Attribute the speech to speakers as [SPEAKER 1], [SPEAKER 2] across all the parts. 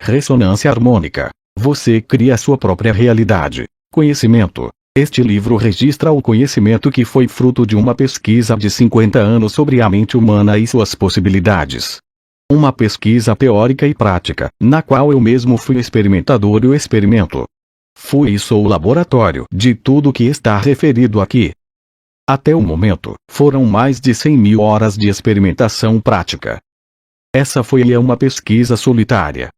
[SPEAKER 1] Ressonância harmônica. Você cria a sua própria realidade. Conhecimento. Este livro registra o conhecimento que foi fruto de uma pesquisa de 50 anos sobre a mente humana e suas possibilidades. Uma pesquisa teórica e prática, na qual eu mesmo fui experimentador e o experimento. Fui e sou o laboratório de tudo que está referido aqui. Até o momento, foram mais de 100.000 horas de experimentação prática. Essa foi uma pesquisa solitária.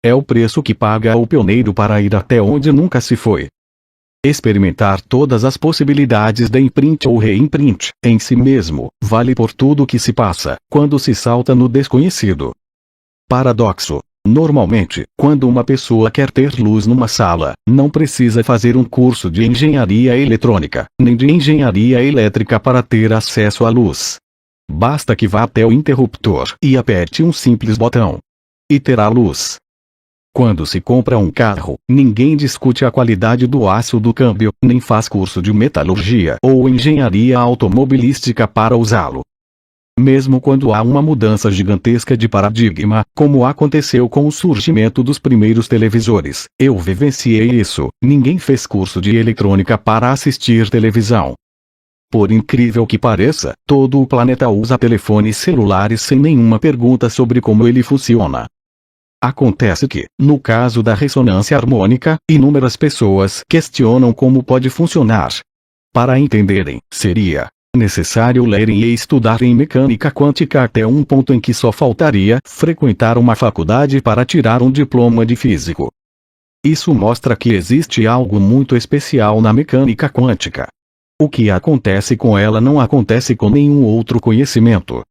[SPEAKER 1] É o preço que paga o pioneiro para ir até onde nunca se foi. Experimentar todas as possibilidades de imprint ou reimprint, em si mesmo, vale por tudo que se passa, quando se salta no desconhecido. Paradoxo. Normalmente, quando uma pessoa quer ter luz numa sala, não precisa fazer um curso de engenharia eletrônica, nem de engenharia elétrica para ter acesso à luz. Basta que vá até o interruptor e aperte um simples botão. E terá luz. Quando se compra um carro, ninguém discute a qualidade do aço do câmbio, nem faz curso de metalurgia ou engenharia automobilística para usá-lo. Mesmo quando há uma mudança gigantesca de paradigma, como aconteceu com o surgimento dos primeiros televisores, eu vivenciei isso, ninguém fez curso de eletrônica para assistir televisão. Por incrível que pareça, todo o planeta usa telefones celulares sem nenhuma pergunta sobre como ele funciona. Acontece que, no caso da ressonância harmônica, inúmeras pessoas questionam como pode funcionar. Para entenderem, seria necessário lerem e estudarem mecânica quântica até um ponto em que só faltaria frequentar uma faculdade para tirar um diploma de físico. Isso mostra que existe algo muito especial na mecânica quântica. O que acontece com ela não acontece com nenhum outro conhecimento.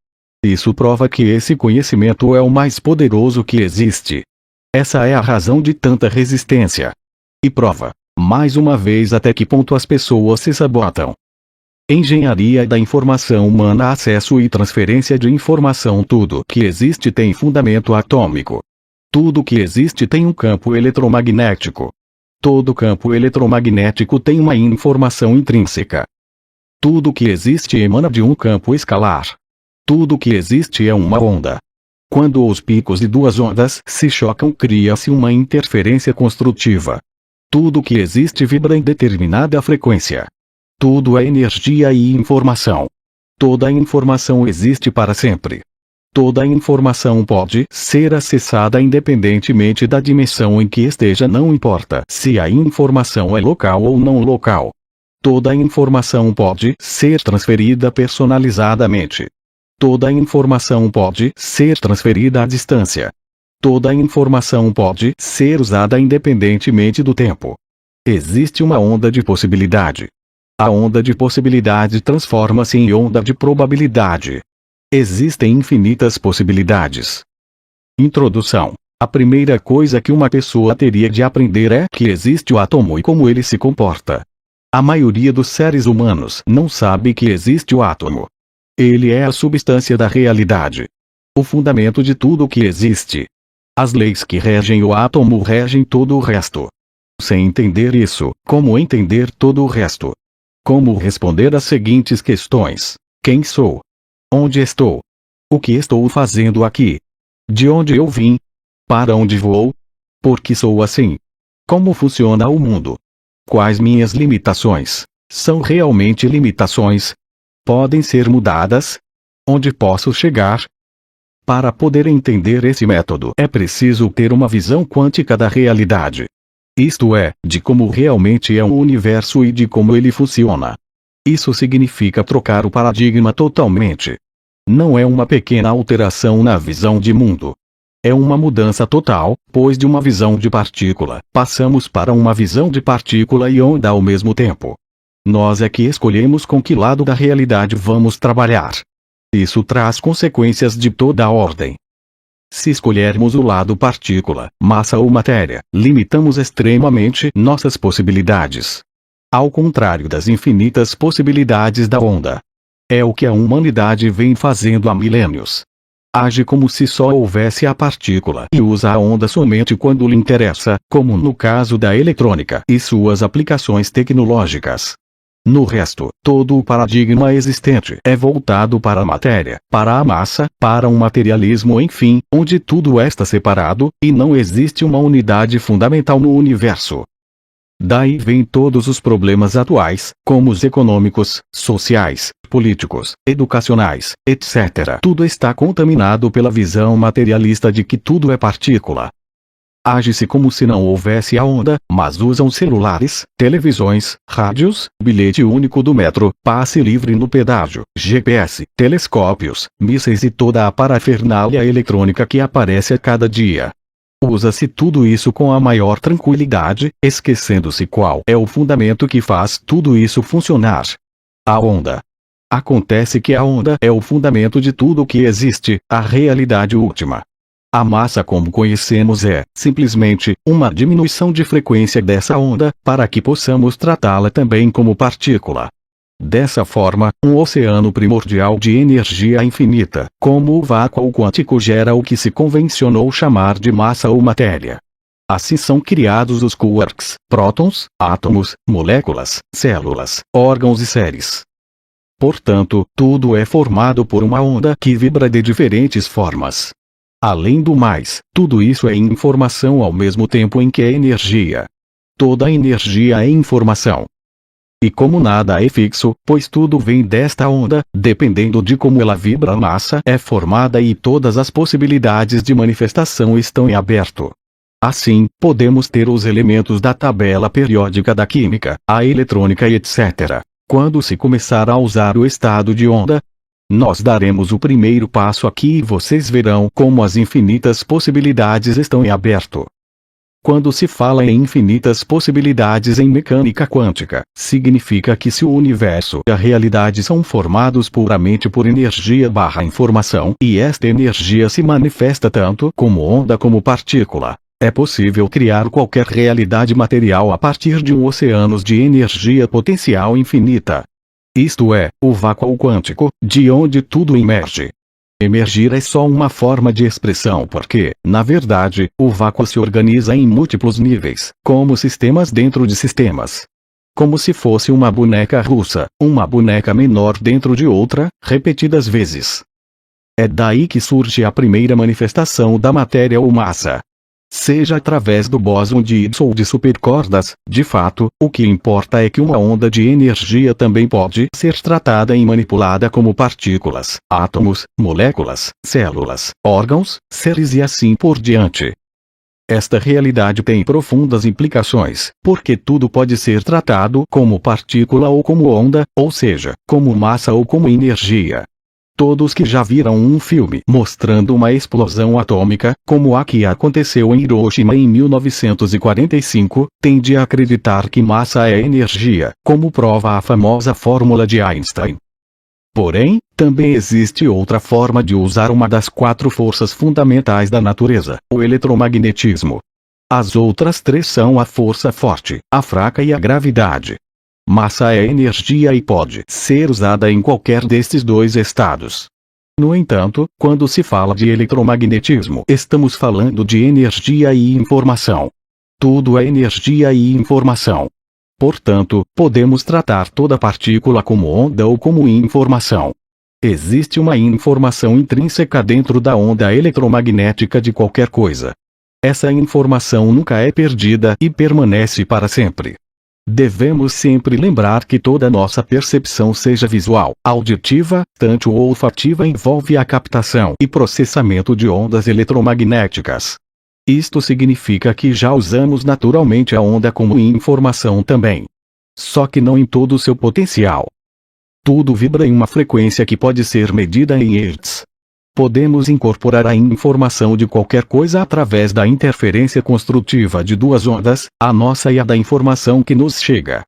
[SPEAKER 1] Isso prova que esse conhecimento é o mais poderoso que existe. Essa é a razão de tanta resistência. E prova, mais uma vez, até que ponto as pessoas se sabotam. Engenharia da informação humana, acesso e transferência de informação. Tudo que existe tem fundamento atômico. Tudo que existe tem um campo eletromagnético. Todo campo eletromagnético tem uma informação intrínseca. Tudo que existe emana de um campo escalar. Tudo que existe é uma onda. Quando os picos de duas ondas se chocam, cria-se uma interferência construtiva. Tudo que existe vibra em determinada frequência. Tudo é energia e informação. Toda informação existe para sempre. Toda informação pode ser acessada independentemente da dimensão em que esteja, não importa se a informação é local ou não local. Toda informação pode ser transferida personalizadamente. Toda informação pode ser transferida à distância. Toda informação pode ser usada independentemente do tempo. Existe uma onda de possibilidade. A onda de possibilidade transforma-se em onda de probabilidade. Existem infinitas possibilidades. Introdução. A primeira coisa que uma pessoa teria de aprender é que existe o átomo e como ele se comporta. A maioria dos seres humanos não sabe que existe o átomo. Ele é a substância da realidade. O fundamento de tudo o que existe. As leis que regem o átomo regem todo o resto. Sem entender isso, como entender todo o resto? Como responder às seguintes questões: quem sou? Onde estou? O que estou fazendo aqui? De onde eu vim? Para onde vou? Por que sou assim? Como funciona o mundo? Quais minhas limitações? São realmente limitações? Podem ser mudadas? Onde posso chegar? Para poder entender esse método, é preciso ter uma visão quântica da realidade. Isto é, de como realmente é o universo e de como ele funciona. Isso significa trocar o paradigma totalmente. Não é uma pequena alteração na visão de mundo. É uma mudança total, pois de uma visão de partícula, passamos para uma visão de partícula e onda ao mesmo tempo. Nós é que escolhemos com que lado da realidade vamos trabalhar. Isso traz consequências de toda a ordem. Se escolhermos o lado partícula, massa ou matéria, limitamos extremamente nossas possibilidades. Ao contrário das infinitas possibilidades da onda. É o que a humanidade vem fazendo há milênios. Age como se só houvesse a partícula e usa a onda somente quando lhe interessa, como no caso da eletrônica e suas aplicações tecnológicas. No resto, todo o paradigma existente é voltado para a matéria, para a massa, para um materialismo, enfim, onde tudo está separado, e não existe uma unidade fundamental no universo. Daí vêm todos os problemas atuais, como os econômicos, sociais, políticos, educacionais, etc. Tudo está contaminado pela visão materialista de que tudo é partícula. Age-se como se não houvesse a onda, mas usam celulares, televisões, rádios, bilhete único do metro, passe livre no pedágio, GPS, telescópios, mísseis e toda a parafernália eletrônica que aparece a cada dia. Usa-se tudo isso com a maior tranquilidade, esquecendo-se qual é o fundamento que faz tudo isso funcionar. A onda. Acontece que a onda é o fundamento de tudo o que existe, a realidade última. A massa como conhecemos é, simplesmente, uma diminuição de frequência dessa onda, para que possamos tratá-la também como partícula. Dessa forma, um oceano primordial de energia infinita, como o vácuo quântico gera o que se convencionou chamar de massa ou matéria. Assim são criados os quarks, prótons, átomos, moléculas, células, órgãos e séres. Portanto, tudo é formado por uma onda que vibra de diferentes formas. Além do mais, tudo isso é informação ao mesmo tempo em que é energia. Toda energia é informação. E como nada é fixo, pois tudo vem desta onda, dependendo de como ela vibra, a massa é formada e todas as possibilidades de manifestação estão em aberto. Assim, podemos ter os elementos da tabela periódica da química, a eletrônica e etc. Quando se começar a usar o estado de onda, nós daremos o primeiro passo aqui e vocês verão como as infinitas possibilidades estão em aberto. Quando se fala em infinitas possibilidades em mecânica quântica, significa que se o universo e a realidade são formados puramente por energia/informação, e esta energia se manifesta tanto como onda como partícula, é possível criar qualquer realidade material a partir de um oceano de energia potencial infinita. Isto é, o vácuo quântico, de onde tudo emerge. Emergir é só uma forma de expressão porque, na verdade, o vácuo se organiza em múltiplos níveis, como sistemas dentro de sistemas. Como se fosse uma boneca russa, uma boneca menor dentro de outra, repetidas vezes. É daí que surge a primeira manifestação da matéria ou massa. Seja através do bóson de Higgs ou de supercordas, de fato, o que importa é que uma onda de energia também pode ser tratada e manipulada como partículas, átomos, moléculas, células, órgãos, seres e assim por diante. Esta realidade tem profundas implicações, porque tudo pode ser tratado como partícula ou como onda, ou seja, como massa ou como energia. Todos que já viram um filme mostrando uma explosão atômica, como a que aconteceu em Hiroshima em 1945, têm de acreditar que massa é energia, como prova a famosa fórmula de Einstein. Porém, também existe outra forma de usar uma das 4 forças fundamentais da natureza, o eletromagnetismo. As outras 3 são a força forte, a fraca e a gravidade. Massa é energia e pode ser usada em qualquer destes 2 estados. No entanto, quando se fala de eletromagnetismo, estamos falando de energia e informação. Tudo é energia e informação. Portanto, podemos tratar toda partícula como onda ou como informação. Existe uma informação intrínseca dentro da onda eletromagnética de qualquer coisa. Essa informação nunca é perdida e permanece para sempre. Devemos sempre lembrar que toda nossa percepção, seja visual, auditiva, tátil ou olfativa, envolve a captação e processamento de ondas eletromagnéticas. Isto significa que já usamos naturalmente a onda como informação também. Só que não em todo o seu potencial. Tudo vibra em uma frequência que pode ser medida em hertz. Podemos incorporar a informação de qualquer coisa através da interferência construtiva de 2 ondas, a nossa e a da informação que nos chega.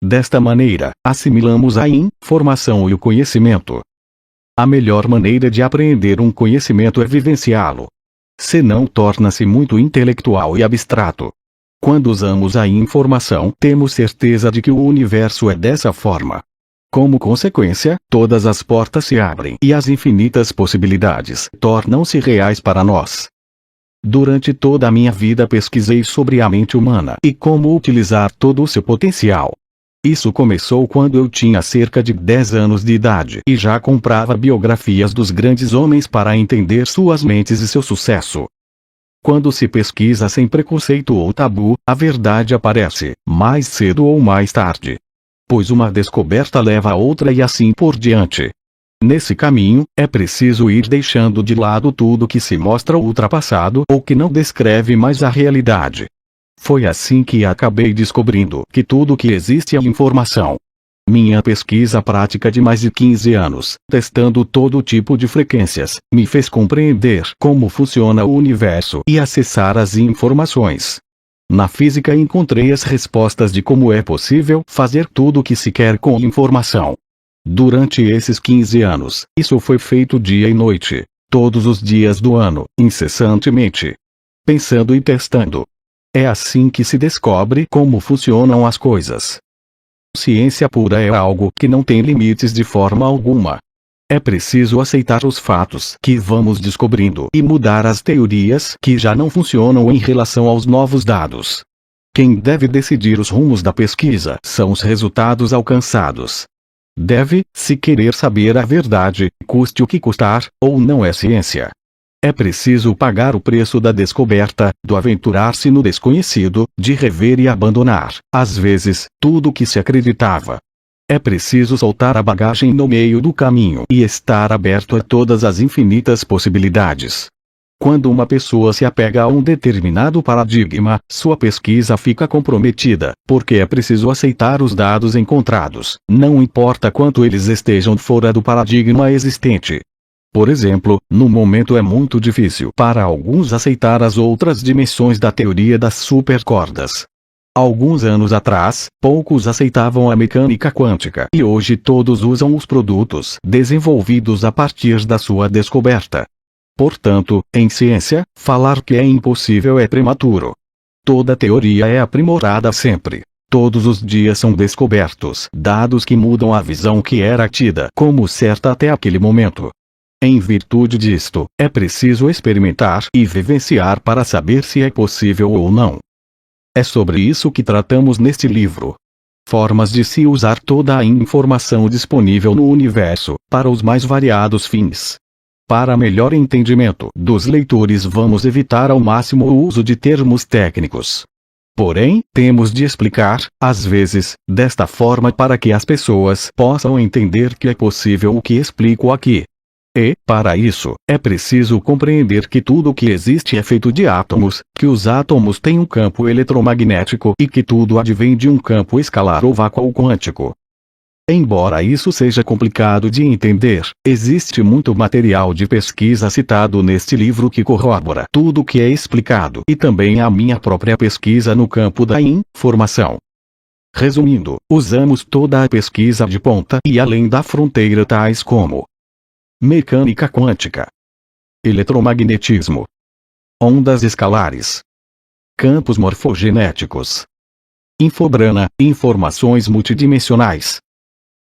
[SPEAKER 1] Desta maneira, assimilamos a informação e o conhecimento. A melhor maneira de apreender um conhecimento é vivenciá-lo. Senão torna-se muito intelectual e abstrato. Quando usamos a informação, temos certeza de que o universo é dessa forma. Como consequência, todas as portas se abrem e as infinitas possibilidades tornam-se reais para nós. Durante toda a minha vida pesquisei sobre a mente humana e como utilizar todo o seu potencial. Isso começou quando eu tinha cerca de 10 anos de idade e já comprava biografias dos grandes homens para entender suas mentes e seu sucesso. Quando se pesquisa sem preconceito ou tabu, a verdade aparece, mais cedo ou mais tarde. Pois uma descoberta leva a outra e assim por diante. Nesse caminho, é preciso ir deixando de lado tudo que se mostra ultrapassado ou que não descreve mais a realidade. Foi assim que acabei descobrindo que tudo que existe é informação. Minha pesquisa prática de mais de 15 anos, testando todo tipo de frequências, me fez compreender como funciona o universo e acessar as informações. Na física encontrei as respostas de como é possível fazer tudo o que se quer com informação. Durante esses 15 anos, isso foi feito dia e noite, todos os dias do ano, incessantemente. Pensando e testando. É assim que se descobre como funcionam as coisas. Ciência pura é algo que não tem limites de forma alguma. É preciso aceitar os fatos que vamos descobrindo e mudar as teorias que já não funcionam em relação aos novos dados. Quem deve decidir os rumos da pesquisa são os resultados alcançados. Deve-se querer saber a verdade, custe o que custar, ou não é ciência. É preciso pagar o preço da descoberta, do aventurar-se no desconhecido, de rever e abandonar, às vezes, tudo o que se acreditava. É preciso soltar a bagagem no meio do caminho e estar aberto a todas as infinitas possibilidades. Quando uma pessoa se apega a um determinado paradigma, sua pesquisa fica comprometida, porque é preciso aceitar os dados encontrados, não importa quanto eles estejam fora do paradigma existente. Por exemplo, no momento é muito difícil para alguns aceitar as outras dimensões da teoria das supercordas. Alguns anos atrás, poucos aceitavam a mecânica quântica e hoje todos usam os produtos desenvolvidos a partir da sua descoberta. Portanto, em ciência, falar que é impossível é prematuro. Toda teoria é aprimorada sempre. Todos os dias são descobertos dados que mudam a visão que era tida como certa até aquele momento. Em virtude disto, é preciso experimentar e vivenciar para saber se é possível ou não. É sobre isso que tratamos neste livro. Formas de se usar toda a informação disponível no universo, para os mais variados fins. Para melhor entendimento dos leitores, vamos evitar ao máximo o uso de termos técnicos. Porém, temos de explicar, às vezes, desta forma para que as pessoas possam entender que é possível o que explico aqui. E, para isso, é preciso compreender que tudo o que existe é feito de átomos, que os átomos têm um campo eletromagnético e que tudo advém de um campo escalar ou vácuo quântico. Embora isso seja complicado de entender, existe muito material de pesquisa citado neste livro que corrobora tudo o que é explicado e também a minha própria pesquisa no campo da informação. Resumindo, usamos toda a pesquisa de ponta e além da fronteira tais como mecânica quântica, eletromagnetismo, ondas escalares, campos morfogenéticos, infobrana, informações multidimensionais,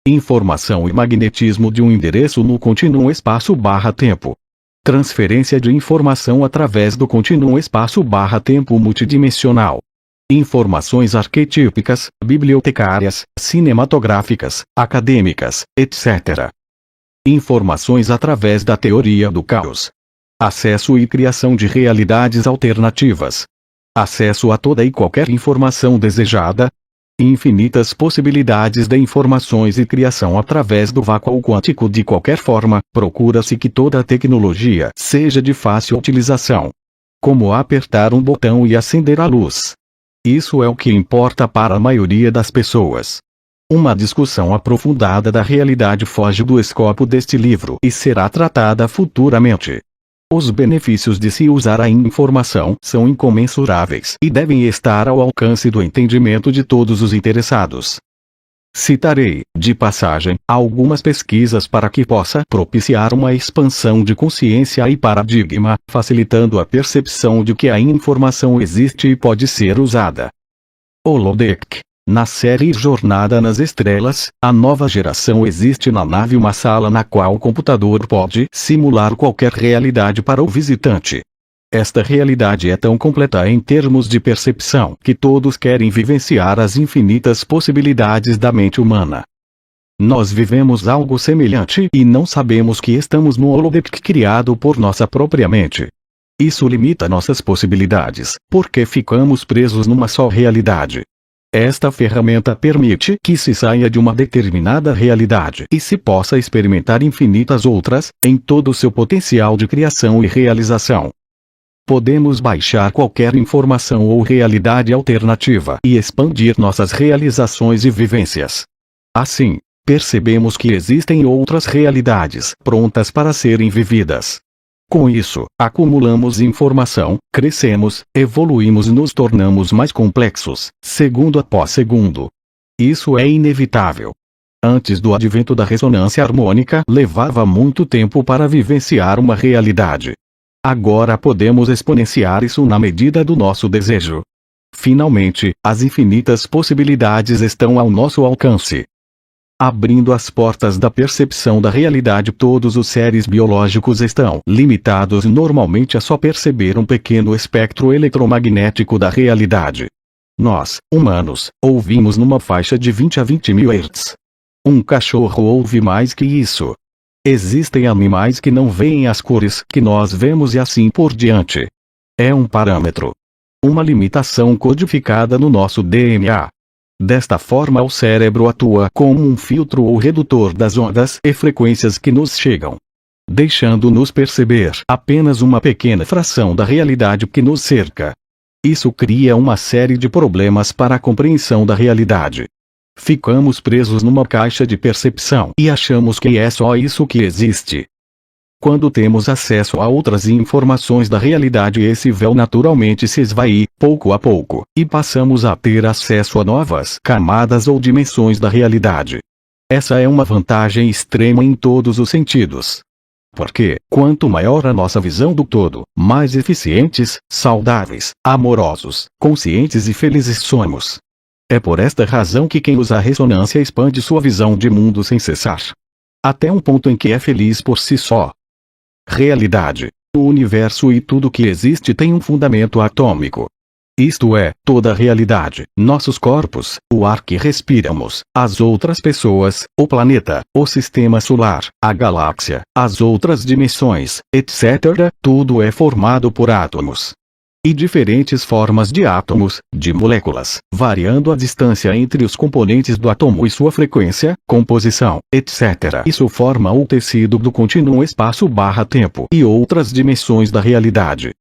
[SPEAKER 1] informação e magnetismo de um endereço no contínuo espaço/tempo, transferência de informação através do contínuo espaço/tempo multidimensional, informações arquetípicas, bibliotecárias, cinematográficas, acadêmicas, etc. Informações através da teoria do caos. Acesso e criação de realidades alternativas. Acesso a toda e qualquer informação desejada. Infinitas possibilidades de informações e criação através do vácuo quântico de qualquer forma. Procura-se que toda a tecnologia seja de fácil utilização. Como apertar um botão e acender a luz. Isso é o que importa para a maioria das pessoas. Uma discussão aprofundada da realidade foge do escopo deste livro e será tratada futuramente. Os benefícios de se usar a informação são incomensuráveis e devem estar ao alcance do entendimento de todos os interessados. Citarei, de passagem, algumas pesquisas para que possa propiciar uma expansão de consciência e paradigma, facilitando a percepção de que a informação existe e pode ser usada. Holodeck. Na série Jornada nas Estrelas, a nova geração existe na nave uma sala na qual o computador pode simular qualquer realidade para o visitante. Esta realidade é tão completa em termos de percepção que todos querem vivenciar as infinitas possibilidades da mente humana. Nós vivemos algo semelhante e não sabemos que estamos no holodeck criado por nossa própria mente. Isso limita nossas possibilidades, porque ficamos presos numa só realidade. Esta ferramenta permite que se saia de uma determinada realidade e se possa experimentar infinitas outras, em todo o seu potencial de criação e realização. Podemos baixar qualquer informação ou realidade alternativa e expandir nossas realizações e vivências. Assim, percebemos que existem outras realidades prontas para serem vividas. Com isso, acumulamos informação, crescemos, evoluímos e nos tornamos mais complexos, segundo após segundo. Isso é inevitável. Antes do advento da ressonância harmônica, levava muito tempo para vivenciar uma realidade. Agora podemos exponenciar isso na medida do nosso desejo. Finalmente, as infinitas possibilidades estão ao nosso alcance. Abrindo as portas da percepção da realidade, todos os seres biológicos estão limitados normalmente a só perceber um pequeno espectro eletromagnético da realidade. Nós, humanos, ouvimos numa faixa de 20 a 20 mil Hz. Um cachorro ouve mais que isso. Existem animais que não veem as cores que nós vemos e assim por diante. É um parâmetro. Uma limitação codificada no nosso DNA. Desta forma o cérebro atua como um filtro ou redutor das ondas e frequências que nos chegam, deixando-nos perceber apenas uma pequena fração da realidade que nos cerca. Isso cria uma série de problemas para a compreensão da realidade. Ficamos presos numa caixa de percepção e achamos que é só isso que existe. Quando temos acesso a outras informações da realidade, esse véu naturalmente se esvai, pouco a pouco, e passamos a ter acesso a novas camadas ou dimensões da realidade. Essa é uma vantagem extrema em todos os sentidos. Porque, quanto maior a nossa visão do todo, mais eficientes, saudáveis, amorosos, conscientes e felizes somos. É por esta razão que quem usa a ressonância expande sua visão de mundo sem cessar. Até um ponto em que é feliz por si só. Realidade. O universo e tudo que existe tem um fundamento atômico. Isto é, toda a realidade, nossos corpos, o ar que respiramos, as outras pessoas, o planeta, o sistema solar, a galáxia, as outras dimensões, etc. Tudo é formado por átomos. E diferentes formas de átomos, de moléculas, variando a distância entre os componentes do átomo e sua frequência, composição, etc. Isso forma o tecido do contínuo espaço/tempo e outras dimensões da realidade.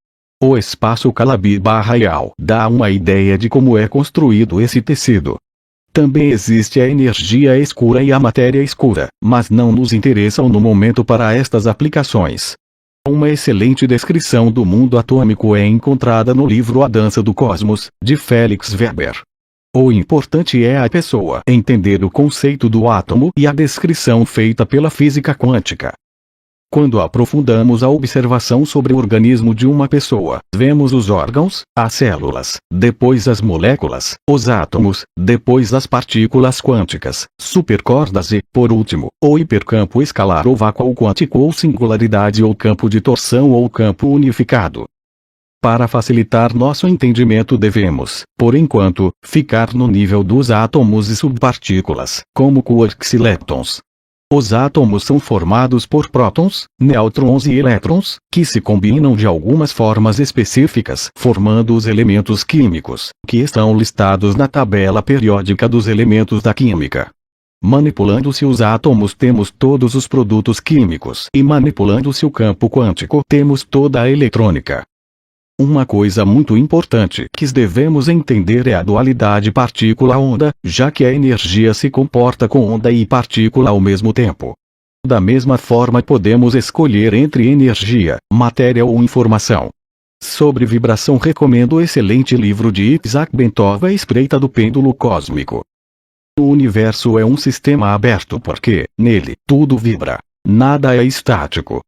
[SPEAKER 1] O espaço Calabi/Yau dá uma ideia de como é construído esse tecido. Também existe a energia escura e a matéria escura, mas não nos interessam no momento para estas aplicações. Uma excelente descrição do mundo atômico é encontrada no livro A Dança do Cosmos, de Felix Weber. O importante é a pessoa entender o conceito do átomo e a descrição feita pela física quântica. Quando aprofundamos a observação sobre o organismo de uma pessoa, vemos os órgãos, as células, depois as moléculas, os átomos, depois as partículas quânticas, supercordas e, por último, o hipercampo escalar ou vácuo quântico ou singularidade ou campo de torção ou campo unificado. Para facilitar nosso entendimento devemos, por enquanto, ficar no nível dos átomos e subpartículas, como quarks e leptons. Os átomos são formados por prótons, nêutrons e elétrons, que se combinam de algumas formas específicas, formando os elementos químicos, que estão listados na tabela periódica dos elementos da química. Manipulando-se os átomos temos todos os produtos químicos e manipulando-se o campo quântico temos toda a eletrônica. Uma coisa muito importante que devemos entender é a dualidade partícula-onda, já que a energia se comporta com onda e partícula ao mesmo tempo. Da mesma forma podemos escolher entre energia, matéria ou informação. Sobre vibração recomendo o excelente livro de Isaac Bentov, A Espreita do Pêndulo Cósmico. O universo é um sistema aberto porque, nele, tudo vibra. Nada é estático.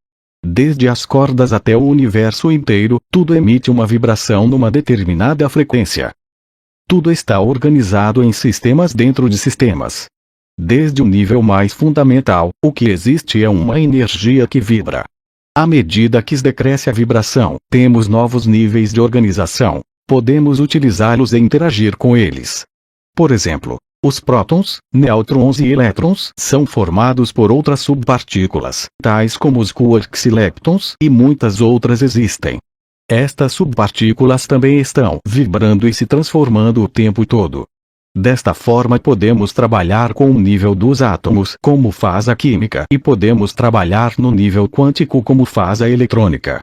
[SPEAKER 1] Desde as cordas até o universo inteiro, tudo emite uma vibração numa determinada frequência. Tudo está organizado em sistemas dentro de sistemas. Desde o nível mais fundamental, o que existe é uma energia que vibra. À medida que decresce a vibração, temos novos níveis de organização. Podemos utilizá-los e interagir com eles. Por exemplo, os prótons, nêutrons e elétrons são formados por outras subpartículas, tais como os quarks e leptons, e muitas outras existem. Estas subpartículas também estão vibrando e se transformando o tempo todo. Desta forma podemos trabalhar com o nível dos átomos como faz a química e podemos trabalhar no nível quântico como faz a eletrônica.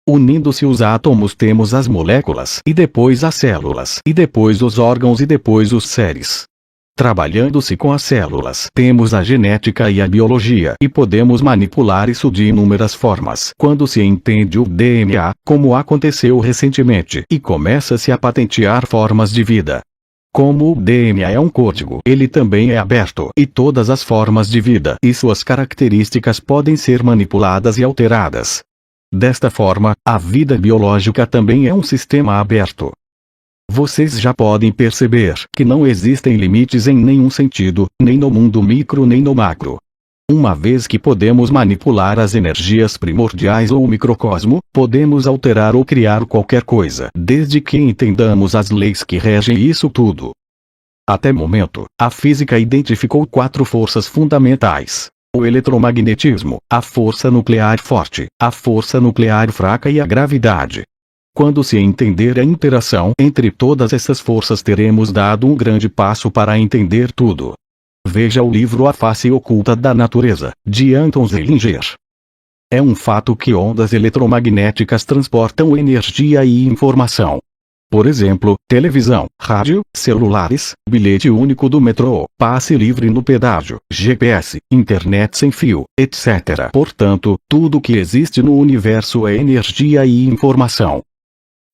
[SPEAKER 1] Unindo-se os átomos temos as moléculas e depois as células e depois os órgãos e depois os seres. Trabalhando-se com as células temos a genética e a biologia e podemos manipular isso de inúmeras formas quando se entende o DNA, como aconteceu recentemente, e começa-se a patentear formas de vida. Como o DNA é um código, ele também é aberto, e todas as formas de vida e suas características podem ser manipuladas e alteradas. Desta forma, a vida biológica também é um sistema aberto. Vocês já podem perceber que não existem limites em nenhum sentido, nem no mundo micro nem no macro. Uma vez que podemos manipular as energias primordiais ou o microcosmo, podemos alterar ou criar qualquer coisa, desde que entendamos as leis que regem isso tudo. Até o momento, a física identificou 4 forças fundamentais: o eletromagnetismo, a força nuclear forte, a força nuclear fraca e a gravidade. Quando se entender a interação entre todas essas forças, teremos dado um grande passo para entender tudo. Veja o livro A Face Oculta da Natureza, de Anton Zeilinger. É um fato que ondas eletromagnéticas transportam energia e informação. Por exemplo, televisão, rádio, celulares, bilhete único do metrô, passe livre no pedágio, GPS, internet sem fio, etc. Portanto, tudo que existe no universo é energia e informação.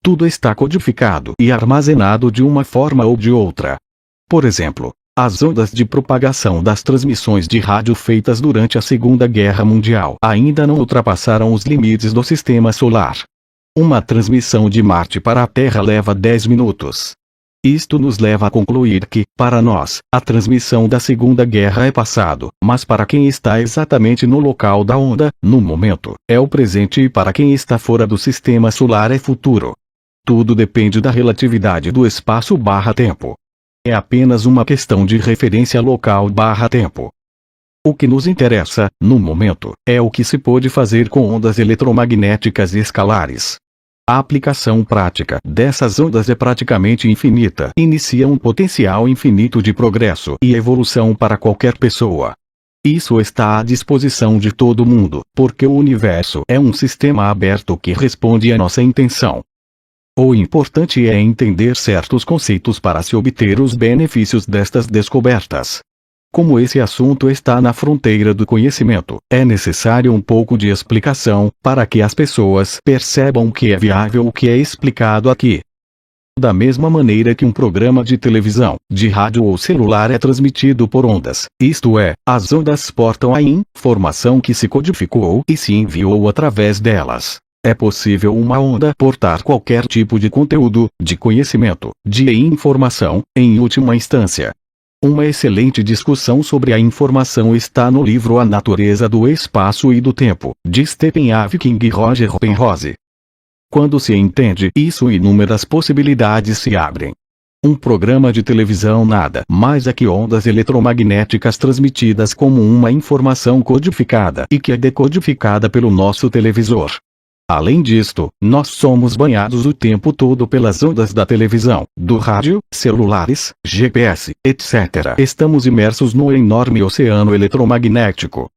[SPEAKER 1] Tudo está codificado e armazenado de uma forma ou de outra. Por exemplo, as ondas de propagação das transmissões de rádio feitas durante a Segunda Guerra Mundial ainda não ultrapassaram os limites do sistema solar. Uma transmissão de Marte para a Terra leva 10 minutos. Isto nos leva a concluir que, para nós, a transmissão da Segunda Guerra é passado, mas para quem está exatamente no local da onda, no momento, é o presente, e para quem está fora do sistema solar é futuro. Tudo depende da relatividade do espaço/tempo. É apenas uma questão de referência local/tempo. O que nos interessa, no momento, é o que se pode fazer com ondas eletromagnéticas escalares. A aplicação prática dessas ondas é praticamente infinita. Inicia um potencial infinito de progresso e evolução para qualquer pessoa. Isso está à disposição de todo mundo, porque o universo é um sistema aberto que responde à nossa intenção. O importante é entender certos conceitos para se obter os benefícios destas descobertas. Como esse assunto está na fronteira do conhecimento, é necessário um pouco de explicação, para que as pessoas percebam que é viável o que é explicado aqui. Da mesma maneira que um programa de televisão, de rádio ou celular é transmitido por ondas, isto é, as ondas portam a informação que se codificou e se enviou através delas. É possível uma onda portar qualquer tipo de conteúdo, de conhecimento, de informação, em última instância. Uma excelente discussão sobre a informação está no livro A Natureza do Espaço e do Tempo, de Stephen Hawking e Roger Penrose. Quando se entende isso, inúmeras possibilidades se abrem. Um programa de televisão nada mais é que ondas eletromagnéticas transmitidas como uma informação codificada e que é decodificada pelo nosso televisor. Além disto, nós somos banhados o tempo todo pelas ondas da televisão, do rádio, celulares, GPS, etc. Estamos imersos no enorme oceano eletromagnético.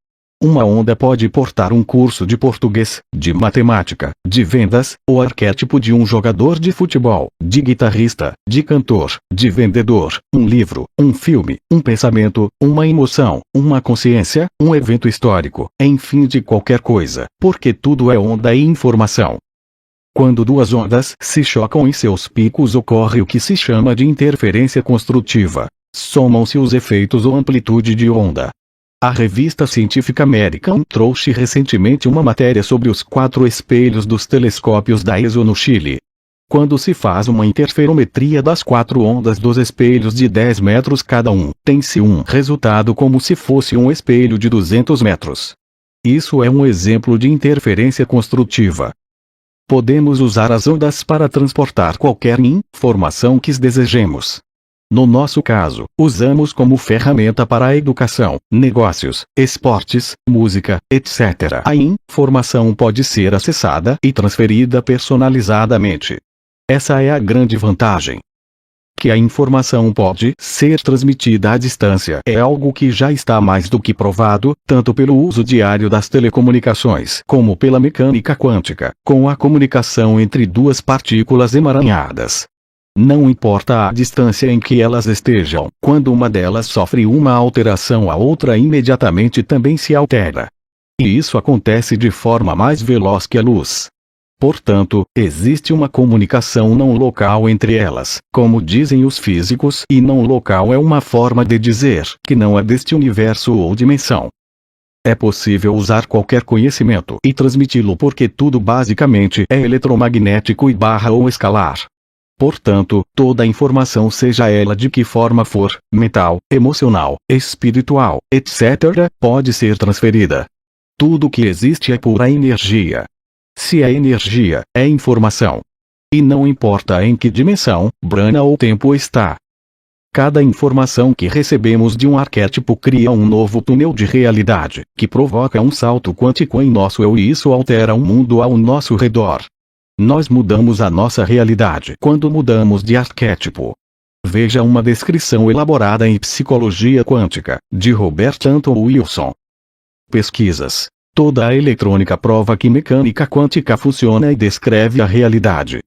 [SPEAKER 1] Uma onda pode portar um curso de português, de matemática, de vendas, o arquétipo de um jogador de futebol, de guitarrista, de cantor, de vendedor, um livro, um filme, um pensamento, uma emoção, uma consciência, um evento histórico, enfim, de qualquer coisa, porque tudo é onda e informação. Quando duas ondas se chocam em seus picos, ocorre o que se chama de interferência construtiva. Somam-se os efeitos ou amplitude de onda. A revista científica American trouxe recentemente uma matéria sobre os 4 espelhos dos telescópios da ESO no Chile. Quando se faz uma interferometria das 4 ondas dos espelhos de 10 metros cada um, tem-se um resultado como se fosse um espelho de 200 metros. Isso é um exemplo de interferência construtiva. Podemos usar as ondas para transportar qualquer informação que desejemos. No nosso caso, usamos como ferramenta para a educação, negócios, esportes, música, etc. A informação pode ser acessada e transferida personalizadamente. Essa é a grande vantagem. Que a informação pode ser transmitida à distância é algo que já está mais do que provado, tanto pelo uso diário das telecomunicações como pela mecânica quântica, com a comunicação entre duas partículas emaranhadas. Não importa a distância em que elas estejam, quando uma delas sofre uma alteração, a outra imediatamente também se altera. E isso acontece de forma mais veloz que a luz. Portanto, existe uma comunicação não local entre elas, como dizem os físicos, e não local é uma forma de dizer que não é deste universo ou dimensão. É possível usar qualquer conhecimento e transmiti-lo porque tudo basicamente é eletromagnético e ou escalar. Portanto, toda informação, seja ela de que forma for, mental, emocional, espiritual, etc., pode ser transferida. Tudo que existe é pura energia. Se é energia, é informação. E não importa em que dimensão, brana ou tempo está. Cada informação que recebemos de um arquétipo cria um novo túnel de realidade, que provoca um salto quântico em nosso eu, e isso altera o mundo ao nosso redor. Nós mudamos a nossa realidade quando mudamos de arquétipo. Veja uma descrição elaborada em Psicologia Quântica, de Robert Anton Wilson. Pesquisas. Toda a eletrônica prova que mecânica quântica funciona e descreve a realidade.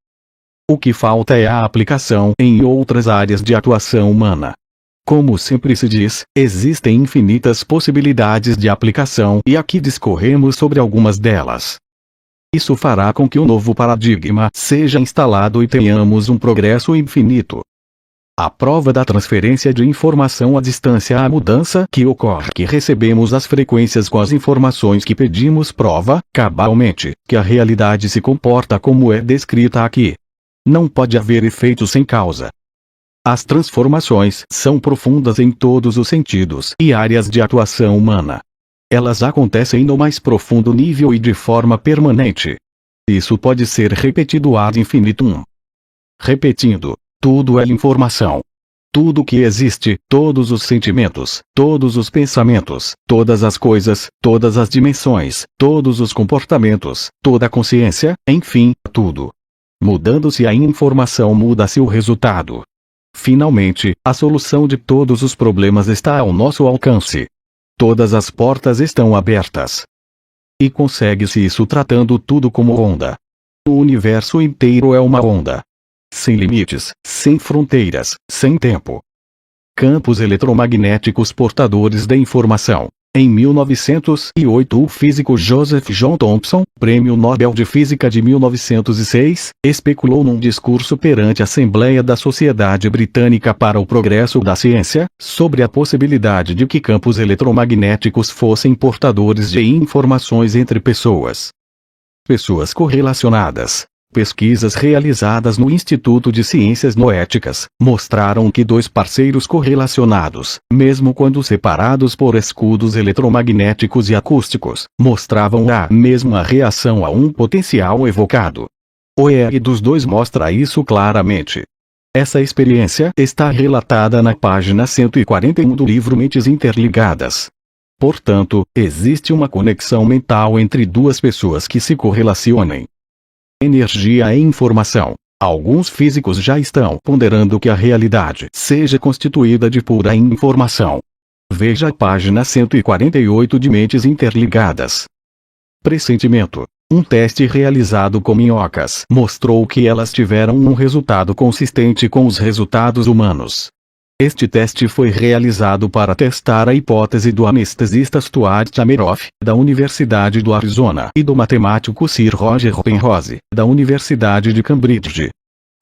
[SPEAKER 1] O que falta é a aplicação em outras áreas de atuação humana. Como sempre se diz, existem infinitas possibilidades de aplicação e aqui discorremos sobre algumas delas. Isso fará com que um novo paradigma seja instalado e tenhamos um progresso infinito. A prova da transferência de informação à distância, a mudança que ocorre que recebemos as frequências com as informações que pedimos, prova, cabalmente, que a realidade se comporta como é descrita aqui. Não pode haver efeito sem causa. As transformações são profundas em todos os sentidos e áreas de atuação humana. Elas acontecem no mais profundo nível e de forma permanente. Isso pode ser repetido ad infinitum. Repetindo. Tudo é informação. Tudo que existe, todos os sentimentos, todos os pensamentos, todas as coisas, todas as dimensões, todos os comportamentos, toda a consciência, enfim, tudo. Mudando-se a informação, muda-se o resultado. Finalmente, a solução de todos os problemas está ao nosso alcance. Todas as portas estão abertas. E consegue-se isso tratando tudo como onda. O universo inteiro é uma onda. Sem limites, sem fronteiras, sem tempo. Campos eletromagnéticos portadores da informação. Em 1908, o físico Joseph John Thomson, Prêmio Nobel de Física de 1906, especulou num discurso perante a Assembleia da Sociedade Britânica para o Progresso da Ciência, sobre a possibilidade de que campos eletromagnéticos fossem portadores de informações entre pessoas. Pessoas correlacionadas. Pesquisas realizadas no Instituto de Ciências Noéticas mostraram que dois parceiros correlacionados, mesmo quando separados por escudos eletromagnéticos e acústicos, mostravam a mesma reação a um potencial evocado. O EEG dos dois mostra isso claramente. Essa experiência está relatada na página 141 do livro Mentes Interligadas. Portanto, existe uma conexão mental entre duas pessoas que se correlacionem. Energia é informação. Alguns físicos já estão ponderando que a realidade seja constituída de pura informação. Veja a página 148 de Mentes Interligadas. Pressentimento. Um teste realizado com minhocas mostrou que elas tiveram um resultado consistente com os resultados humanos. Este teste foi realizado para testar a hipótese do anestesista Stuart Chameroff, da Universidade do Arizona, e do matemático Sir Roger Penrose, da Universidade de Cambridge.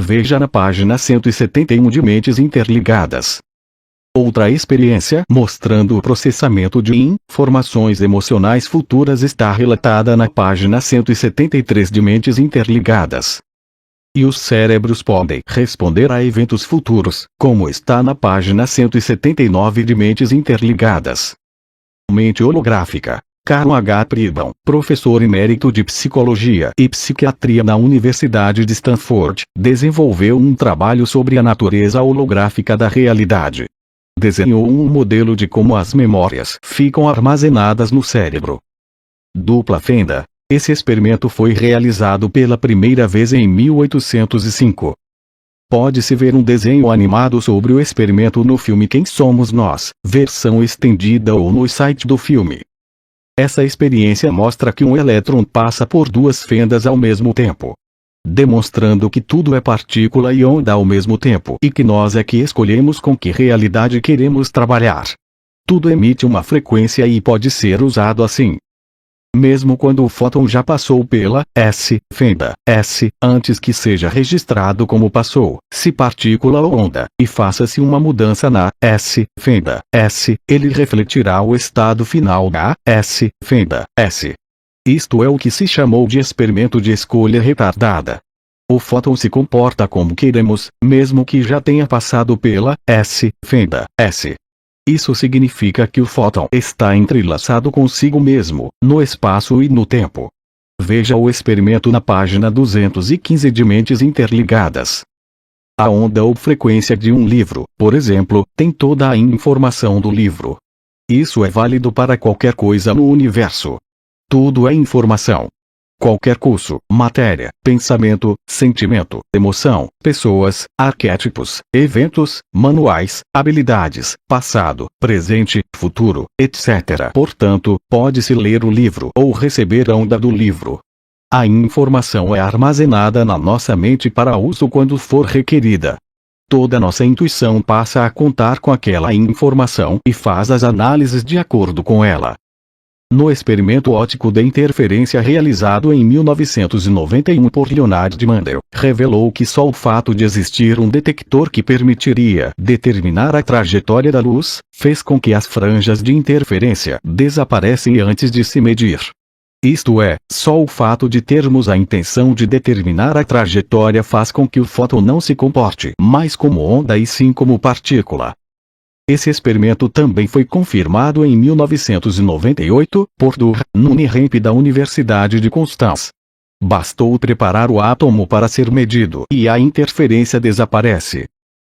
[SPEAKER 1] Veja na página 171 de Mentes Interligadas. Outra experiência mostrando o processamento de informações emocionais futuras está relatada na página 173 de Mentes Interligadas. E os cérebros podem responder a eventos futuros, como está na página 179 de Mentes Interligadas. Mente holográfica. Carl H. Pribon, professor emérito de Psicologia e Psiquiatria na Universidade de Stanford, desenvolveu um trabalho sobre a natureza holográfica da realidade. Desenhou um modelo de como as memórias ficam armazenadas no cérebro. Dupla fenda. Esse experimento foi realizado pela primeira vez em 1805. Pode-se ver um desenho animado sobre o experimento no filme Quem Somos Nós, versão estendida ou no site do filme. Essa experiência mostra que um elétron passa por duas fendas ao mesmo tempo, demonstrando que tudo é partícula e onda ao mesmo tempo e que nós é que escolhemos com que realidade queremos trabalhar. Tudo emite uma frequência e pode ser usado assim. Mesmo quando o fóton já passou pela S-fenda S, antes que seja registrado como passou, se partícula ou onda, e faça-se uma mudança na S-fenda S, ele refletirá o estado final da S-fenda S. Isto é o que se chamou de experimento de escolha retardada. O fóton se comporta como queremos, mesmo que já tenha passado pela S-fenda S. Isso significa que o fóton está entrelaçado consigo mesmo, no espaço e no tempo. Veja o experimento na página 215 de Mentes Interligadas. A onda ou frequência de um livro, por exemplo, tem toda a informação do livro. Isso é válido para qualquer coisa no universo. Tudo é informação. Qualquer curso, matéria, pensamento, sentimento, emoção, pessoas, arquétipos, eventos, manuais, habilidades, passado, presente, futuro, etc. Portanto, pode-se ler o livro ou receber a onda do livro. A informação é armazenada na nossa mente para uso quando for requerida. Toda nossa intuição passa a contar com aquela informação e faz as análises de acordo com ela. No experimento óptico de interferência realizado em 1991 por Leonard Mandel, revelou que só o fato de existir um detector que permitiria determinar a trajetória da luz, fez com que as franjas de interferência desaparecessem antes de se medir. Isto é, só o fato de termos a intenção de determinar a trajetória faz com que o fóton não se comporte mais como onda e sim como partícula. Esse experimento também foi confirmado em 1998, por Durr Nunnehemp da Universidade de Constance. Bastou preparar o átomo para ser medido e a interferência desaparece.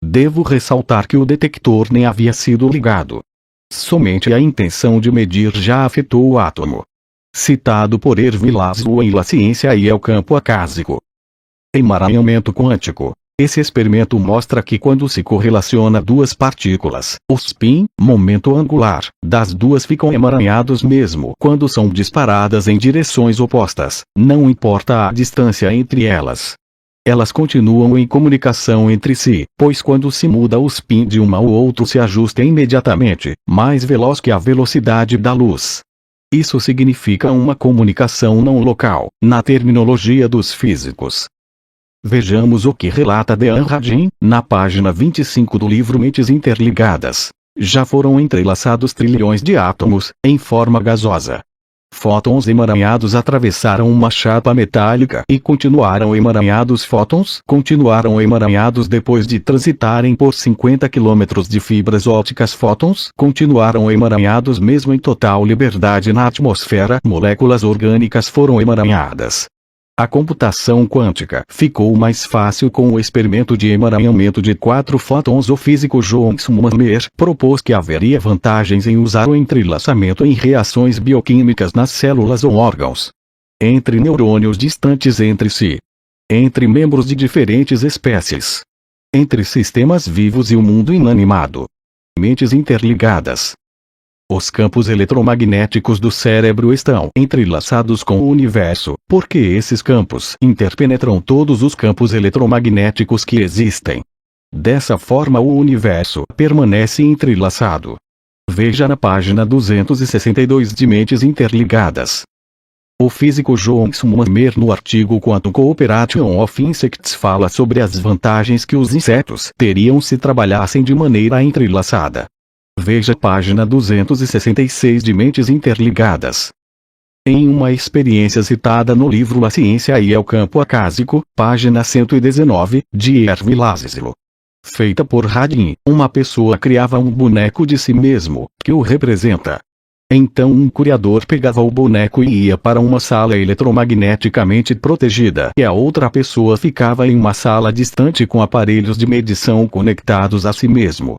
[SPEAKER 1] Devo ressaltar que o detector nem havia sido ligado. Somente a intenção de medir já afetou o átomo. Citado por Erwin Laszlo em La Ciência e o campo acásico. Emaranhamento quântico. Esse experimento mostra que quando se correlaciona duas partículas, o spin, momento angular, das duas ficam emaranhados mesmo quando são disparadas em direções opostas, não importa a distância entre elas. Elas continuam em comunicação entre si, pois quando se muda o spin de um ao outro se ajusta imediatamente, mais veloz que a velocidade da luz. Isso significa uma comunicação não local, na terminologia dos físicos. Vejamos o que relata Dean Radin, na página 25 do livro Mentes Interligadas. Já foram entrelaçados trilhões de átomos, em forma gasosa. Fótons emaranhados atravessaram uma chapa metálica e continuaram emaranhados. Fótons continuaram emaranhados depois de transitarem por 50 km de fibras ópticas. Fótons continuaram emaranhados mesmo em total liberdade na atmosfera. Moléculas orgânicas foram emaranhadas. A computação quântica ficou mais fácil com o experimento de emaranhamento de 4 fótons. O físico John Summermer propôs que haveria vantagens em usar o entrelaçamento em reações bioquímicas nas células ou órgãos, entre neurônios distantes entre si, entre membros de diferentes espécies, entre sistemas vivos e o mundo inanimado. Mentes interligadas. Os campos eletromagnéticos do cérebro estão entrelaçados com o universo, porque esses campos interpenetram todos os campos eletromagnéticos que existem. Dessa forma o universo permanece entrelaçado. Veja na página 262 de Mentes Interligadas. O físico John Summermer no artigo Quantum Cooperation of Insects fala sobre as vantagens que os insetos teriam se trabalhassem de maneira entrelaçada. Veja página 266 de Mentes Interligadas. Em uma experiência citada no livro A Ciência e o Campo Acásico, página 119, de Erwin Laszlo. Feita por Radin, uma pessoa criava um boneco de si mesmo, que o representa. Então um curador pegava o boneco e ia para uma sala eletromagneticamente protegida e a outra pessoa ficava em uma sala distante com aparelhos de medição conectados a si mesmo.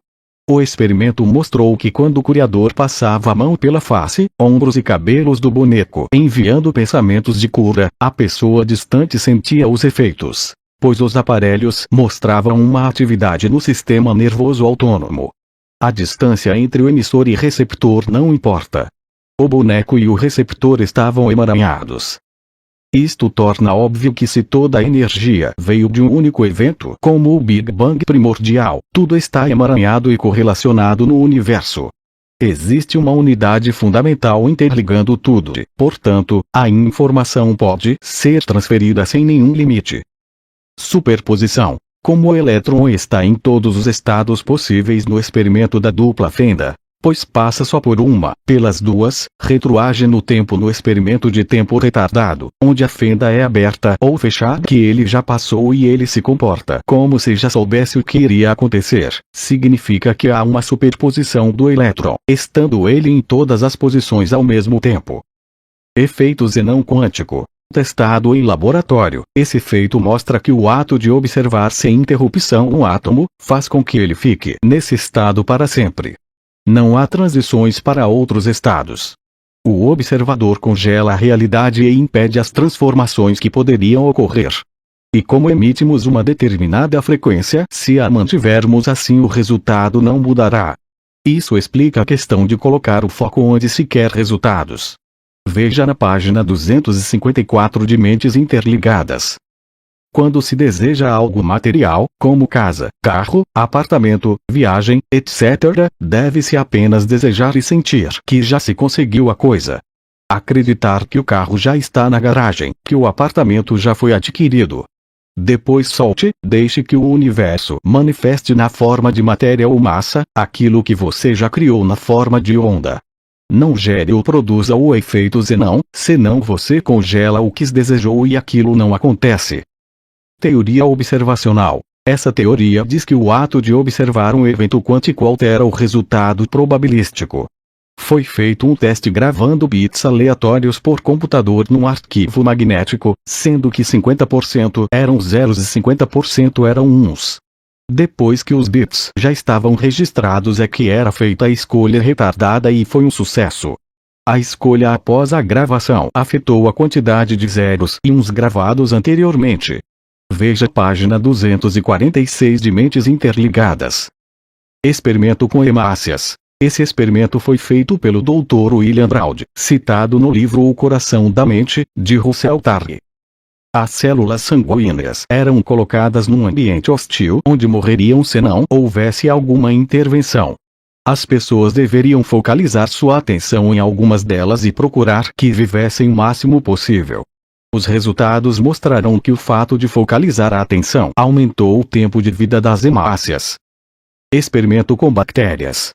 [SPEAKER 1] O experimento mostrou que quando o curador passava a mão pela face, ombros e cabelos do boneco, enviando pensamentos de cura, a pessoa distante sentia os efeitos, pois os aparelhos mostravam uma atividade no sistema nervoso autônomo. A distância entre o emissor e receptor não importa. O boneco e o receptor estavam emaranhados. Isto torna óbvio que se toda a energia veio de um único evento, como o Big Bang primordial, tudo está emaranhado e correlacionado no universo. Existe uma unidade fundamental interligando tudo, portanto, a informação pode ser transferida sem nenhum limite. Superposição. Como o elétron está em todos os estados possíveis no experimento da dupla fenda, pois passa só por uma, pelas duas, retroage no tempo no experimento de tempo retardado, onde a fenda é aberta ou fechada que ele já passou e ele se comporta como se já soubesse o que iria acontecer, significa que há uma superposição do elétron, estando ele em todas as posições ao mesmo tempo. Efeito Zenão quântico. Testado em laboratório, esse efeito mostra que o ato de observar sem interrupção um átomo, faz com que ele fique nesse estado para sempre. Não há transições para outros estados. O observador congela a realidade e impede as transformações que poderiam ocorrer. E como emitimos uma determinada frequência, se a mantivermos assim o resultado não mudará. Isso explica a questão de colocar o foco onde se quer resultados. Veja na página 254 de Mentes Interligadas. Quando se deseja algo material, como casa, carro, apartamento, viagem, etc., deve-se apenas desejar e sentir que já se conseguiu a coisa. Acreditar que o carro já está na garagem, que o apartamento já foi adquirido. Depois solte, deixe que o universo manifeste na forma de matéria ou massa, aquilo que você já criou na forma de onda. Não gere ou produza o efeito Zenão, senão você congela o que desejou e aquilo não acontece. Teoria observacional. Essa teoria diz que o ato de observar um evento quântico altera o resultado probabilístico. Foi feito um teste gravando bits aleatórios por computador num arquivo magnético, sendo que 50% eram zeros e 50% eram uns. Depois que os bits já estavam registrados é que era feita a escolha retardada e foi um sucesso. A escolha após a gravação afetou a quantidade de zeros e uns gravados anteriormente. Veja a página 246 de Mentes Interligadas. Experimento com hemácias. Esse experimento foi feito pelo Dr. William Braud, citado no livro O Coração da Mente, de Russell Targ. As células sanguíneas eram colocadas num ambiente hostil onde morreriam se não houvesse alguma intervenção. As pessoas deveriam focalizar sua atenção em algumas delas e procurar que vivessem o máximo possível. Os resultados mostrarão que o fato de focalizar a atenção aumentou o tempo de vida das hemácias. Experimento com bactérias.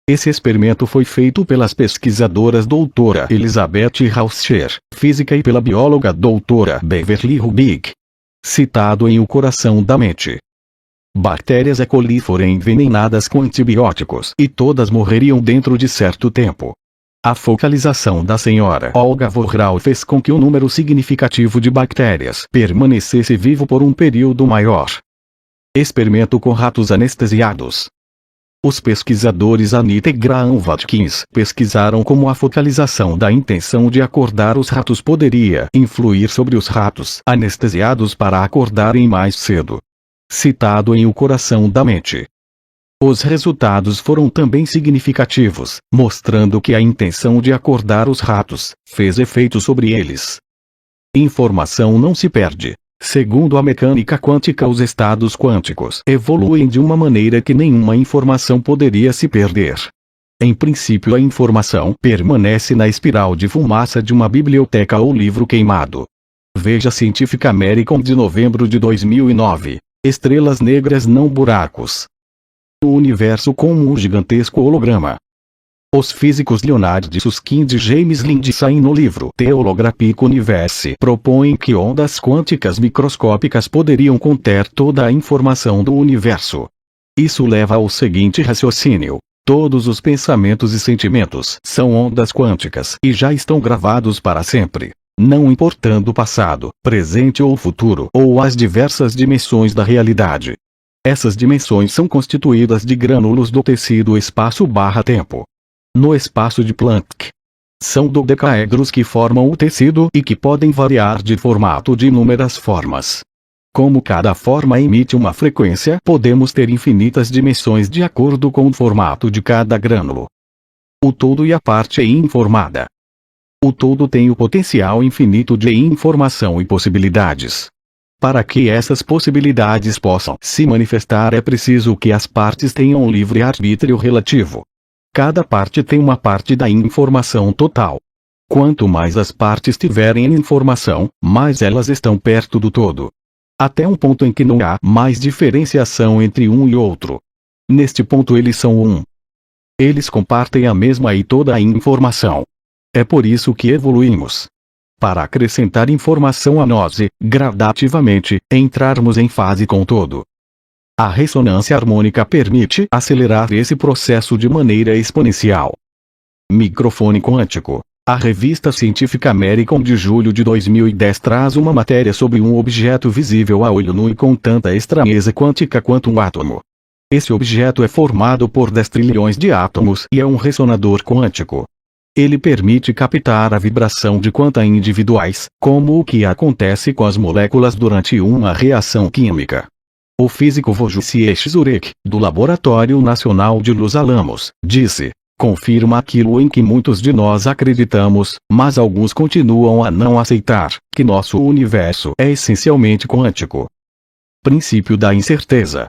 [SPEAKER 1] Esse experimento foi feito pelas pesquisadoras doutora Elizabeth Rauscher, física e pela bióloga doutora Beverly Rubik. Citado em O Coração da Mente. Bactérias E. coli foram envenenadas com antibióticos e todas morreriam dentro de certo tempo. A focalização da senhora Olga Vohral fez com que um número significativo de bactérias permanecesse vivo por um período maior. Experimento com ratos anestesiados. Os pesquisadores Anita e Graham Watkins pesquisaram como a focalização da intenção de acordar os ratos poderia influir sobre os ratos anestesiados para acordarem mais cedo. Citado em O Coração da Mente. Os resultados foram também significativos, mostrando que a intenção de acordar os ratos fez efeito sobre eles. Informação não se perde. Segundo a mecânica quântica, os estados quânticos evoluem de uma maneira que nenhuma informação poderia se perder. Em princípio, a informação permanece na espiral de fumaça de uma biblioteca ou livro queimado. Veja Scientific American de novembro de 2009. Estrelas negras não buracos. O universo como um gigantesco holograma. Os físicos Leonard Susskind e James Lindsay no livro The Holographic Universe propõem que ondas quânticas microscópicas poderiam conter toda a informação do universo. Isso leva ao seguinte raciocínio: Todos os pensamentos e sentimentos são ondas quânticas e já estão gravados para sempre, não importando o passado, presente ou futuro ou as diversas dimensões da realidade. Essas dimensões são constituídas de grânulos do tecido espaço/tempo. No espaço de Planck, são dodecaedros que formam o tecido e que podem variar de formato de inúmeras formas. Como cada forma emite uma frequência, podemos ter infinitas dimensões de acordo com o formato de cada grânulo. O todo e a parte informada. O todo tem o potencial infinito de informação e possibilidades. Para que essas possibilidades possam se manifestar é preciso que as partes tenham um livre-arbítrio relativo. Cada parte tem uma parte da informação total. Quanto mais as partes tiverem informação, mais elas estão perto do todo. Até um ponto em que não há mais diferenciação entre um e outro. Neste ponto eles são um. Eles compartem a mesma e toda a informação. É por isso que evoluímos. Para acrescentar informação a nós e, gradativamente, entrarmos em fase com o todo. A ressonância harmônica permite acelerar esse processo de maneira exponencial. Microfone quântico. A revista científica American de julho de 2010 traz uma matéria sobre um objeto visível a olho nu e com tanta estranheza quântica quanto um átomo. Esse objeto é formado por 10 trilhões de átomos e é um ressonador quântico. Ele permite captar a vibração de quanta individuais, como o que acontece com as moléculas durante uma reação química. O físico Wojciech Zurek, do Laboratório Nacional de Los Alamos, disse: confirma aquilo em que muitos de nós acreditamos, mas alguns continuam a não aceitar, que nosso universo é essencialmente quântico. Princípio da incerteza.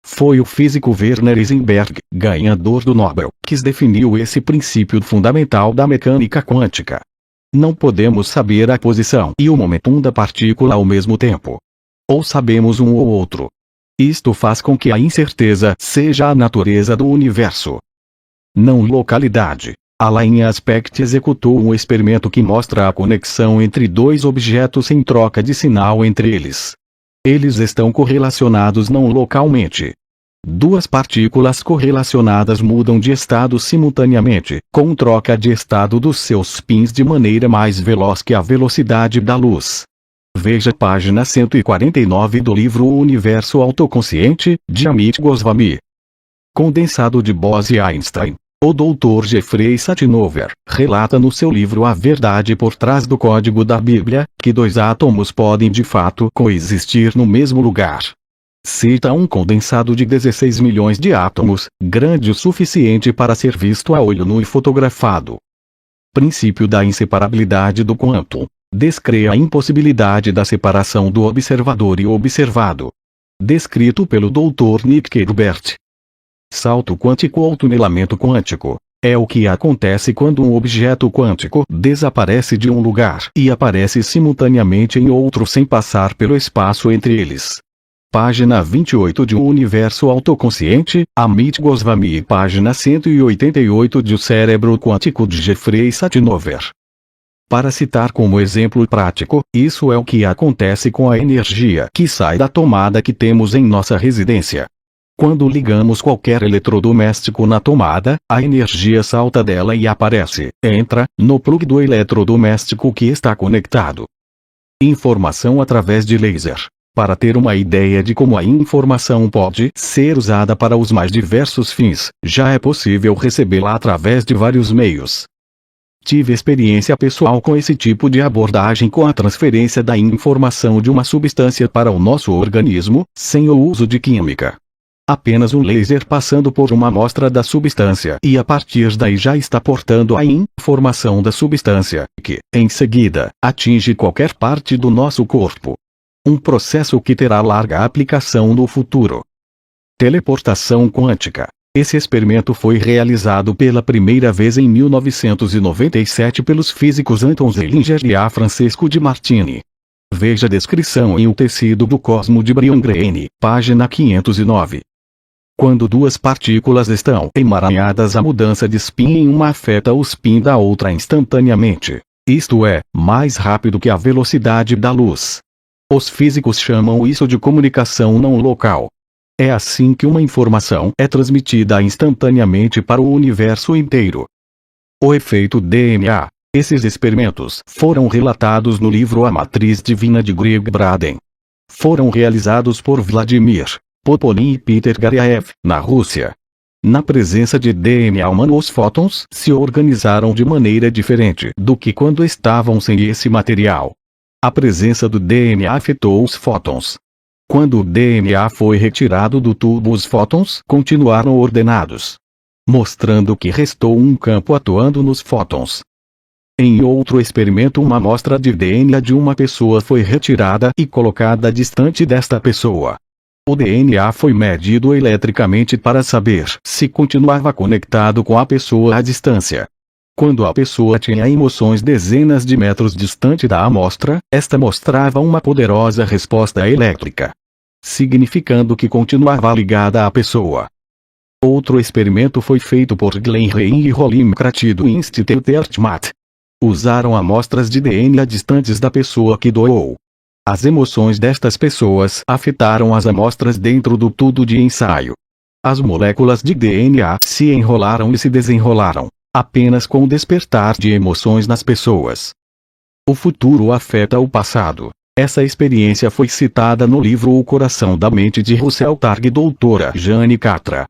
[SPEAKER 1] Foi o físico Werner Heisenberg, ganhador do Nobel, que definiu esse princípio fundamental da mecânica quântica. Não podemos saber a posição e o momentum da partícula ao mesmo tempo. Ou sabemos um ou outro. Isto faz com que a incerteza seja a natureza do universo. Não localidade. Alain Aspect executou um experimento que mostra a conexão entre dois objetos sem troca de sinal entre eles. Eles estão correlacionados não localmente. Duas partículas correlacionadas mudam de estado simultaneamente, com troca de estado dos seus spins de maneira mais veloz que a velocidade da luz. Veja página 149 do livro O Universo Autoconsciente, de Amit Goswami. Condensado de Bose-Einstein. O Dr. Jeffrey Satinover relata no seu livro A Verdade por Trás do Código da Bíblia, que dois átomos podem de fato coexistir no mesmo lugar. Cita um condensado de 16 milhões de átomos, grande o suficiente para ser visto a olho nu e fotografado. Princípio da inseparabilidade do quantum. Descrê a impossibilidade da separação do observador e observado. Descrito pelo Dr. Nick Herbert. Salto quântico ou tunelamento quântico. É o que acontece quando um objeto quântico desaparece de um lugar e aparece simultaneamente em outro sem passar pelo espaço entre eles. Página 28 de O Universo Autoconsciente, Amit Goswami. Página 188 de O Cérebro Quântico de Jeffrey Satinover. Para citar como exemplo prático, isso é o que acontece com a energia que sai da tomada que temos em nossa residência. Quando ligamos qualquer eletrodoméstico na tomada, a energia salta dela e aparece, entra, no plug do eletrodoméstico que está conectado. Informação através de laser. Para ter uma ideia de como a informação pode ser usada para os mais diversos fins, já é possível recebê-la através de vários meios. Tive experiência pessoal com esse tipo de abordagem com a transferência da informação de uma substância para o nosso organismo, sem o uso de química. Apenas um laser passando por uma amostra da substância e a partir daí já está portando a informação da substância, que, em seguida, atinge qualquer parte do nosso corpo. Um processo que terá larga aplicação no futuro. Teleportação quântica. Esse experimento foi realizado pela primeira vez em 1997 pelos físicos Anton Zeilinger e A. Francesco Di Martini. Veja a descrição em O Tecido do Cosmo de Brian Greene, página 509. Quando duas partículas estão emaranhadas, a mudança de spin em uma afeta o spin da outra instantaneamente. Isto é, mais rápido que a velocidade da luz. Os físicos chamam isso de comunicação não local. É assim que uma informação é transmitida instantaneamente para o universo inteiro. O efeito DNA. Esses experimentos foram relatados no livro A Matriz Divina de Greg Braden. Foram realizados por Vladimir Popolin e Peter Garyaev, na Rússia. Na presença de DNA humano, os fótons se organizaram de maneira diferente do que quando estavam sem esse material. A presença do DNA afetou os fótons. Quando o DNA foi retirado do tubo, os fótons continuaram ordenados, mostrando que restou um campo atuando nos fótons. Em outro experimento, uma amostra de DNA de uma pessoa foi retirada e colocada distante desta pessoa. O DNA foi medido eletricamente para saber se continuava conectado com a pessoa à distância. Quando a pessoa tinha emoções dezenas de metros distante da amostra, esta mostrava uma poderosa resposta elétrica, significando que continuava ligada à pessoa. Outro experimento foi feito por Glenn Rein e Rolim Kratky do Institut Ertmat. Usaram amostras de DNA distantes da pessoa que doou. As emoções destas pessoas afetaram as amostras dentro do tubo de ensaio. As moléculas de DNA se enrolaram e se desenrolaram, apenas com o despertar de emoções nas pessoas. O futuro afeta o passado. Essa experiência foi citada no livro O Coração da Mente de Russell Targ e doutora Jane Catra.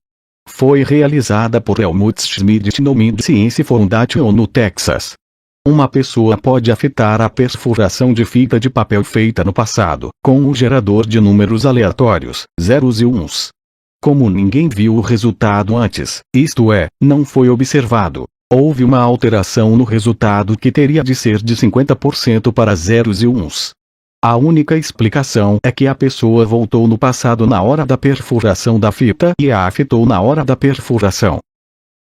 [SPEAKER 1] Foi realizada por Helmut Schmidt no Mind Science Foundation no Texas. Uma pessoa pode afetar a perfuração de fita de papel feita no passado, com um gerador de números aleatórios, zeros e uns. Como ninguém viu o resultado antes, isto é, não foi observado, houve uma alteração no resultado que teria de ser de 50% para zeros e uns. A única explicação é que a pessoa voltou no passado na hora da perfuração da fita e a afetou na hora da perfuração.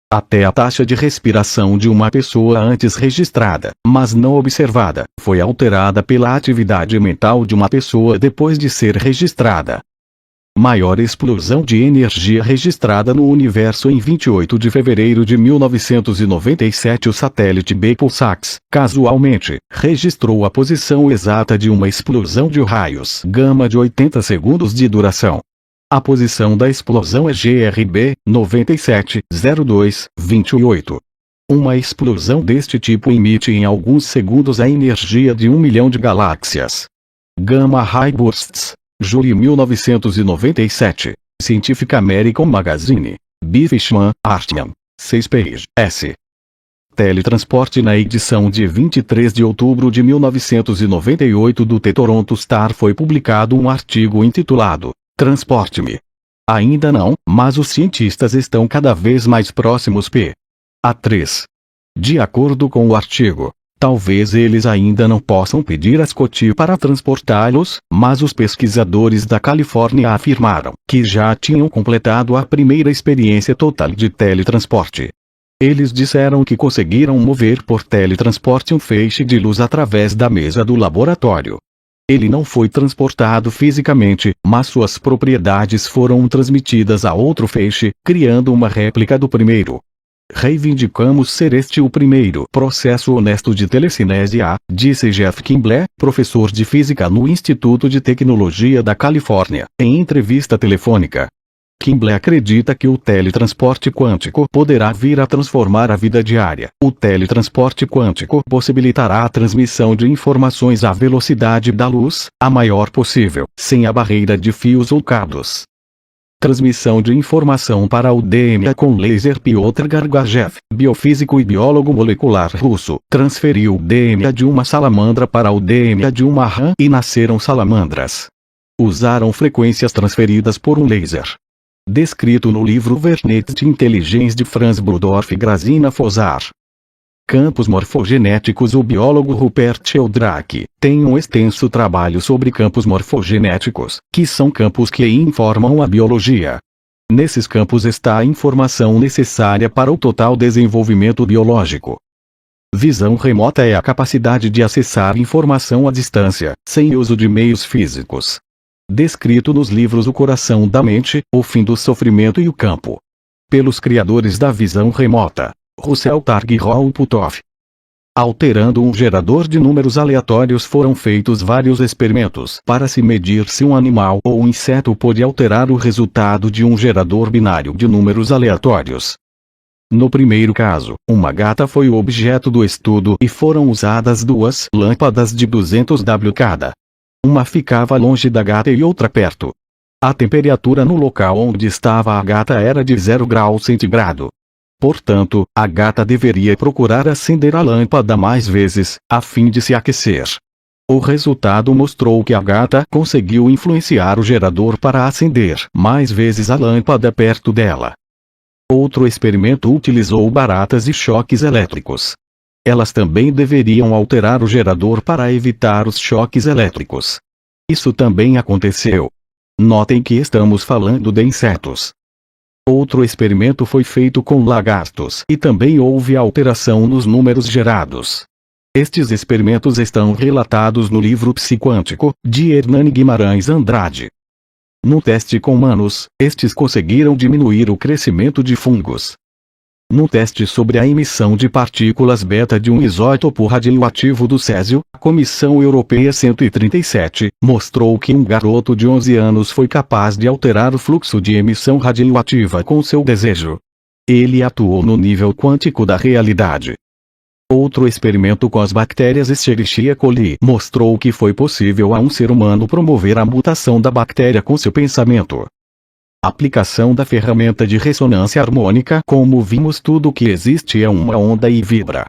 [SPEAKER 1] Até a taxa de respiração de uma pessoa antes registrada, mas não observada, foi alterada pela atividade mental de uma pessoa depois de ser registrada. Maior explosão de energia registrada no universo. Em 28 de fevereiro de 1997, o satélite Bepisax, casualmente, registrou a posição exata de uma explosão de raios gama de 80 segundos de duração. A posição da explosão é GRB 970228. Uma explosão deste tipo emite em alguns segundos a energia de 1 milhão de galáxias. Gamma Ray Bursts. Julho 1997. Scientific American Magazine. B. Fishman, Artman. 6 ps. Teletransporte. Na edição de 23 de outubro de 1998 do The Toronto Star foi publicado um artigo intitulado Transporte-me. Ainda não, mas os cientistas estão cada vez mais próximos. A 3. De acordo com o artigo, talvez eles ainda não possam pedir a Scott para transportá-los, mas os pesquisadores da Califórnia afirmaram que já tinham completado a primeira experiência total de teletransporte. Eles disseram que conseguiram mover por teletransporte um feixe de luz através da mesa do laboratório. Ele não foi transportado fisicamente, mas suas propriedades foram transmitidas a outro feixe, criando uma réplica do primeiro. Reivindicamos ser este o primeiro processo honesto de telecinésia, disse Jeff Kimble, professor de física no Instituto de Tecnologia da Califórnia, em entrevista telefônica. Kimble acredita que o teletransporte quântico poderá vir a transformar a vida diária. O teletransporte quântico possibilitará a transmissão de informações à velocidade da luz, a maior possível, sem a barreira de fios ou cabos. Transmissão de informação para o DNA com laser. Piotr Gargajev, biofísico e biólogo molecular russo, transferiu o DNA de uma salamandra para o DNA de uma rã e nasceram salamandras. Usaram frequências transferidas por um laser. Descrito no livro Vernet de Intelligence de Franz Brudorf e Grazina Fozar. Campos morfogenéticos. O biólogo Rupert Sheldrake tem um extenso trabalho sobre campos morfogenéticos, que são campos que informam a biologia. Nesses campos está a informação necessária para o total desenvolvimento biológico. Visão remota é a capacidade de acessar informação à distância, sem uso de meios físicos. Descrito nos livros O Coração da Mente, O Fim do Sofrimento e o Campo. Pelos criadores da visão remota, Russell Targ e Raoul Puthoff. Alterando um gerador de números aleatórios, foram feitos vários experimentos para se medir se um animal ou um inseto pode alterar o resultado de um gerador binário de números aleatórios. No primeiro caso, uma gata foi o objeto do estudo e foram usadas duas lâmpadas de 200 W cada. Uma ficava longe da gata e outra perto. A temperatura no local onde estava a gata era de 0 grau centigrado. Portanto, a gata deveria procurar acender a lâmpada mais vezes, a fim de se aquecer. O resultado mostrou que a gata conseguiu influenciar o gerador para acender mais vezes a lâmpada perto dela. Outro experimento utilizou baratas e choques elétricos. Elas também deveriam alterar o gerador para evitar os choques elétricos. Isso também aconteceu. Notem que estamos falando de insetos. Outro experimento foi feito com lagartos e também houve alteração nos números gerados. Estes experimentos estão relatados no livro Psiquântico, de Hernani Guimarães Andrade. No teste com humanos, estes conseguiram diminuir o crescimento de fungos. No teste sobre a emissão de partículas beta de um isótopo radioativo do césio, a Comissão Europeia 137 mostrou que um garoto de 11 anos foi capaz de alterar o fluxo de emissão radioativa com seu desejo. Ele atuou no nível quântico da realidade. Outro experimento com as bactérias Escherichia coli mostrou que foi possível a um ser humano promover a mutação da bactéria com seu pensamento. Aplicação da ferramenta de ressonância harmônica. Como vimos, tudo que existe é uma onda e vibra.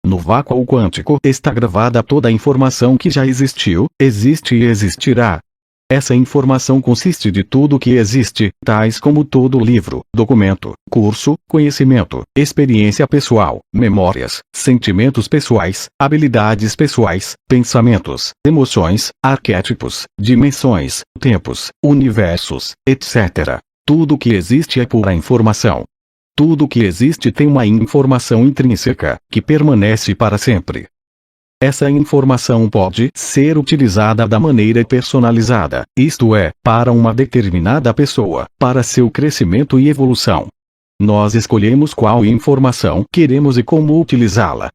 [SPEAKER 1] No vácuo quântico está gravada toda a informação que já existiu, existe e existirá. Essa informação consiste de tudo que existe, tais como todo livro, documento, curso, conhecimento, experiência pessoal, memórias, sentimentos pessoais, habilidades pessoais, pensamentos, emoções, arquétipos, dimensões, tempos, universos, etc. Tudo que existe é pura informação. Tudo que existe tem uma informação intrínseca, que permanece para sempre. Essa informação pode ser utilizada da maneira personalizada, isto é, para uma determinada pessoa, para seu crescimento e evolução. Nós escolhemos qual informação queremos e como utilizá-la.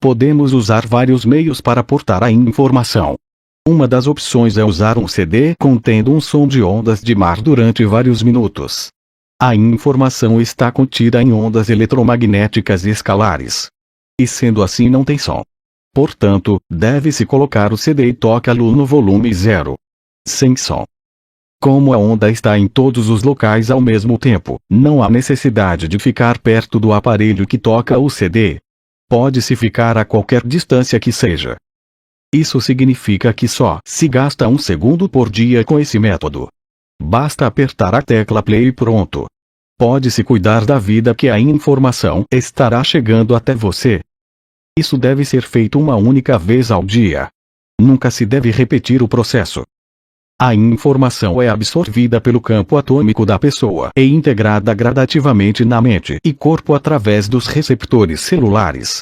[SPEAKER 1] Podemos usar vários meios para portar a informação. Uma das opções é usar um CD contendo um som de ondas de mar durante vários minutos. A informação está contida em ondas eletromagnéticas escalares. E sendo assim não tem som. Portanto, deve-se colocar o CD e toca-lo no volume 0. Sem som. Como a onda está em todos os locais ao mesmo tempo, não há necessidade de ficar perto do aparelho que toca o CD. Pode-se ficar a qualquer distância que seja. Isso significa que só se gasta 1 segundo por dia com esse método. Basta apertar a tecla play e pronto. Pode-se cuidar da vida que a informação estará chegando até você. Isso deve ser feito uma única vez ao dia. Nunca se deve repetir o processo. A informação é absorvida pelo campo atômico da pessoa e integrada gradativamente na mente e corpo através dos receptores celulares.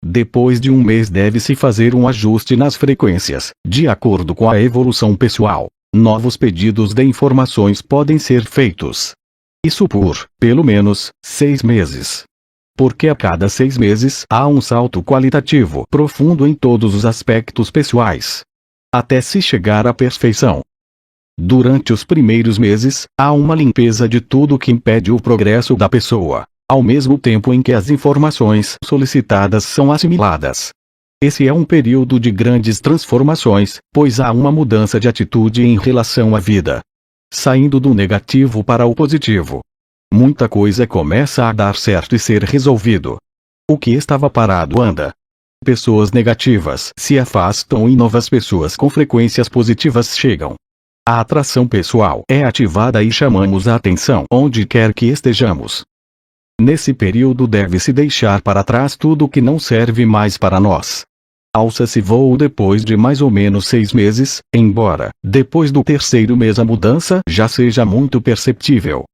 [SPEAKER 1] Depois de um mês deve-se fazer um ajuste nas frequências, de acordo com a evolução pessoal. Novos pedidos de informações podem ser feitos. Isso por, pelo menos, 6 meses. Porque a cada 6 meses há um salto qualitativo profundo em todos os aspectos pessoais. Até se chegar à perfeição. Durante os primeiros meses, há uma limpeza de tudo que impede o progresso da pessoa, ao mesmo tempo em que as informações solicitadas são assimiladas. Esse é um período de grandes transformações, pois há uma mudança de atitude em relação à vida. Saindo do negativo para o positivo. Muita coisa começa a dar certo e ser resolvido. O que estava parado anda. Pessoas negativas se afastam e novas pessoas com frequências positivas chegam. A atração pessoal é ativada e chamamos a atenção onde quer que estejamos. Nesse período deve-se deixar para trás tudo que não serve mais para nós. Alça-se voo depois de mais ou menos 6 meses, embora, depois do 3º mês a mudança já seja muito perceptível.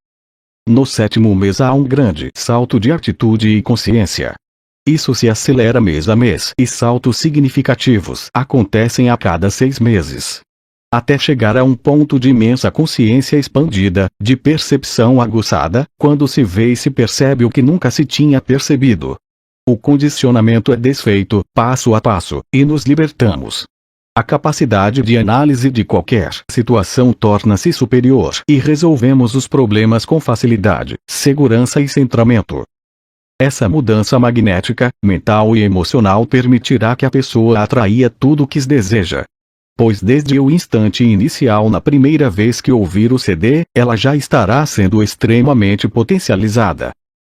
[SPEAKER 1] No 7º mês há um grande salto de atitude e consciência. Isso se acelera mês a mês e saltos significativos acontecem a cada 6 meses. Até chegar a um ponto de imensa consciência expandida, de percepção aguçada, quando se vê e se percebe o que nunca se tinha percebido. O condicionamento é desfeito, passo a passo, e nos libertamos. A capacidade de análise de qualquer situação torna-se superior e resolvemos os problemas com facilidade, segurança e centramento. Essa mudança magnética, mental e emocional permitirá que a pessoa atraia tudo o que deseja. Pois desde o instante inicial na primeira vez que ouvir o CD, ela já estará sendo extremamente potencializada.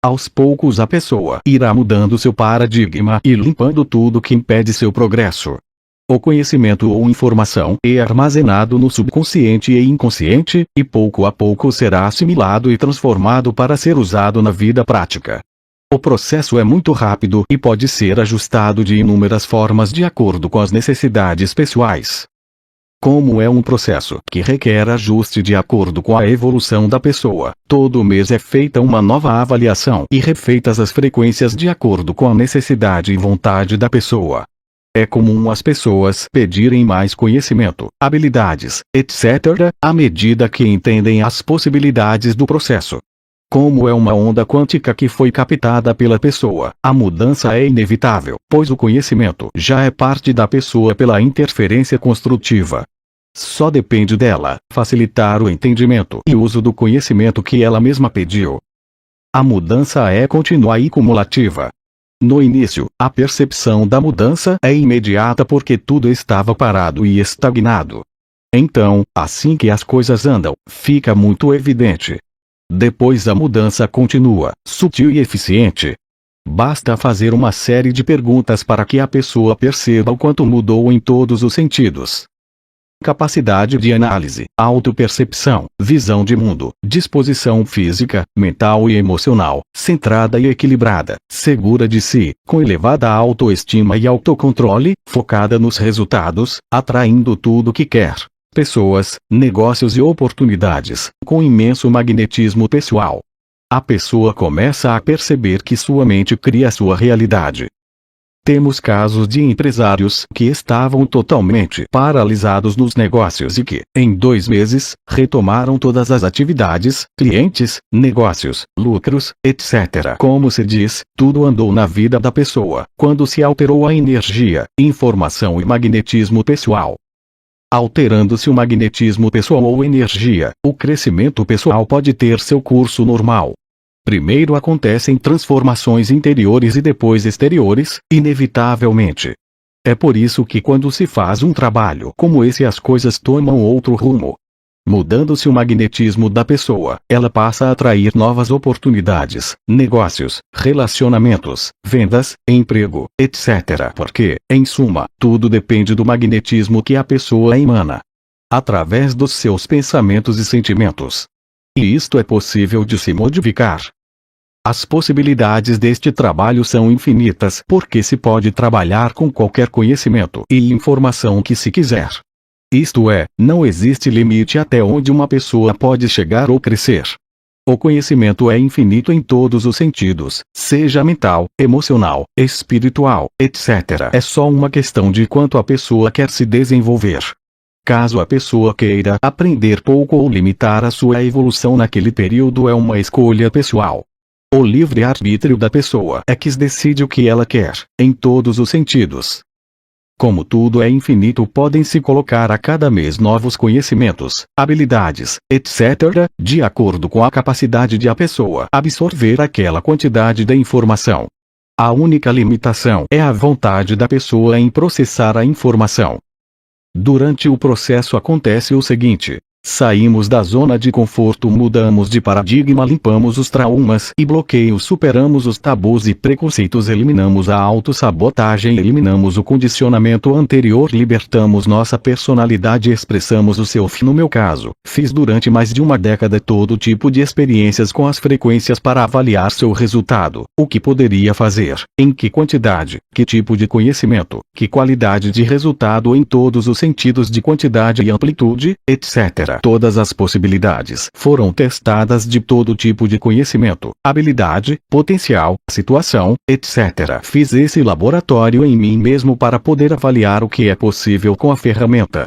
[SPEAKER 1] Aos poucos a pessoa irá mudando seu paradigma e limpando tudo que impede seu progresso. O conhecimento ou informação é armazenado no subconsciente e inconsciente, e pouco a pouco será assimilado e transformado para ser usado na vida prática. O processo é muito rápido e pode ser ajustado de inúmeras formas de acordo com as necessidades pessoais. Como é um processo que requer ajuste de acordo com a evolução da pessoa, todo mês é feita uma nova avaliação e refeitas as frequências de acordo com a necessidade e vontade da pessoa. É comum as pessoas pedirem mais conhecimento, habilidades, etc., à medida que entendem as possibilidades do processo. Como é uma onda quântica que foi captada pela pessoa, a mudança é inevitável, pois o conhecimento já é parte da pessoa pela interferência construtiva. Só depende dela facilitar o entendimento e uso do conhecimento que ela mesma pediu. A mudança é contínua e cumulativa. No início, a percepção da mudança é imediata porque tudo estava parado e estagnado. Então, assim que as coisas andam, fica muito evidente. Depois a mudança continua, sutil e eficiente. Basta fazer uma série de perguntas para que a pessoa perceba o quanto mudou em todos os sentidos. Capacidade de análise, autopercepção, visão de mundo, disposição física, mental e emocional, centrada e equilibrada, segura de si, com elevada autoestima e autocontrole, focada nos resultados, atraindo tudo que quer. Pessoas, negócios e oportunidades, com imenso magnetismo pessoal. A pessoa começa a perceber que sua mente cria sua realidade. Temos casos de empresários que estavam totalmente paralisados nos negócios e que, em 2 meses, retomaram todas as atividades, clientes, negócios, lucros, etc. Como se diz, tudo andou na vida da pessoa, quando se alterou a energia, informação e magnetismo pessoal. Alterando-se o magnetismo pessoal ou energia, o crescimento pessoal pode ter seu curso normal. Primeiro acontecem transformações interiores e depois exteriores, inevitavelmente. É por isso que quando se faz um trabalho como esse as coisas tomam outro rumo. Mudando-se o magnetismo da pessoa, ela passa a atrair novas oportunidades, negócios, relacionamentos, vendas, emprego, etc. Porque, em suma, tudo depende do magnetismo que a pessoa emana. Através dos seus pensamentos e sentimentos. E isto é possível de se modificar. As possibilidades deste trabalho são infinitas porque se pode trabalhar com qualquer conhecimento e informação que se quiser. Isto é, não existe limite até onde uma pessoa pode chegar ou crescer. O conhecimento é infinito em todos os sentidos, seja mental, emocional, espiritual, etc. É só uma questão de quanto a pessoa quer se desenvolver. Caso a pessoa queira aprender pouco ou limitar a sua evolução naquele período é uma escolha pessoal. O livre-arbítrio da pessoa é que decide o que ela quer, em todos os sentidos. Como tudo é infinito, podem-se colocar a cada mês novos conhecimentos, habilidades, etc., de acordo com a capacidade de a pessoa absorver aquela quantidade de informação. A única limitação é a vontade da pessoa em processar a informação. Durante o processo acontece o seguinte: saímos da zona de conforto, mudamos de paradigma, limpamos os traumas e bloqueios, superamos os tabus e preconceitos, eliminamos a autossabotagem, eliminamos o condicionamento anterior, libertamos nossa personalidade, expressamos o seu fim. No meu caso, fiz durante mais de uma década todo tipo de experiências com as frequências para avaliar seu resultado, o que poderia fazer, em que quantidade, que tipo de conhecimento, que qualidade de resultado em todos os sentidos de quantidade e amplitude, etc. Todas as possibilidades foram testadas de todo tipo de conhecimento, habilidade, potencial, situação, etc. Fiz esse laboratório em mim mesmo para poder avaliar o que é possível com a ferramenta.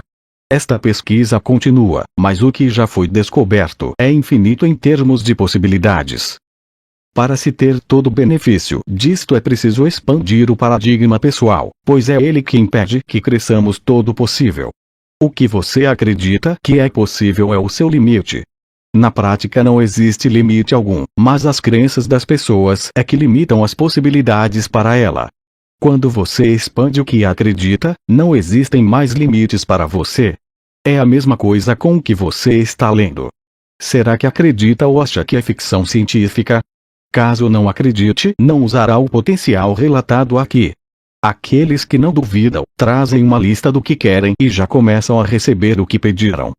[SPEAKER 1] Esta pesquisa continua, mas o que já foi descoberto é infinito em termos de possibilidades. Para se ter todo o benefício disto é preciso expandir o paradigma pessoal, pois é ele que impede que cresçamos todo o possível. O que você acredita que é possível é o seu limite. Na prática não existe limite algum, mas as crenças das pessoas é que limitam as possibilidades para ela. Quando você expande o que acredita, não existem mais limites para você. É a mesma coisa com o que você está lendo. Será que acredita ou acha que é ficção científica? Caso não acredite, não usará o potencial relatado aqui. Aqueles que não duvidam, trazem uma lista do que querem e já começam a receber o que pediram.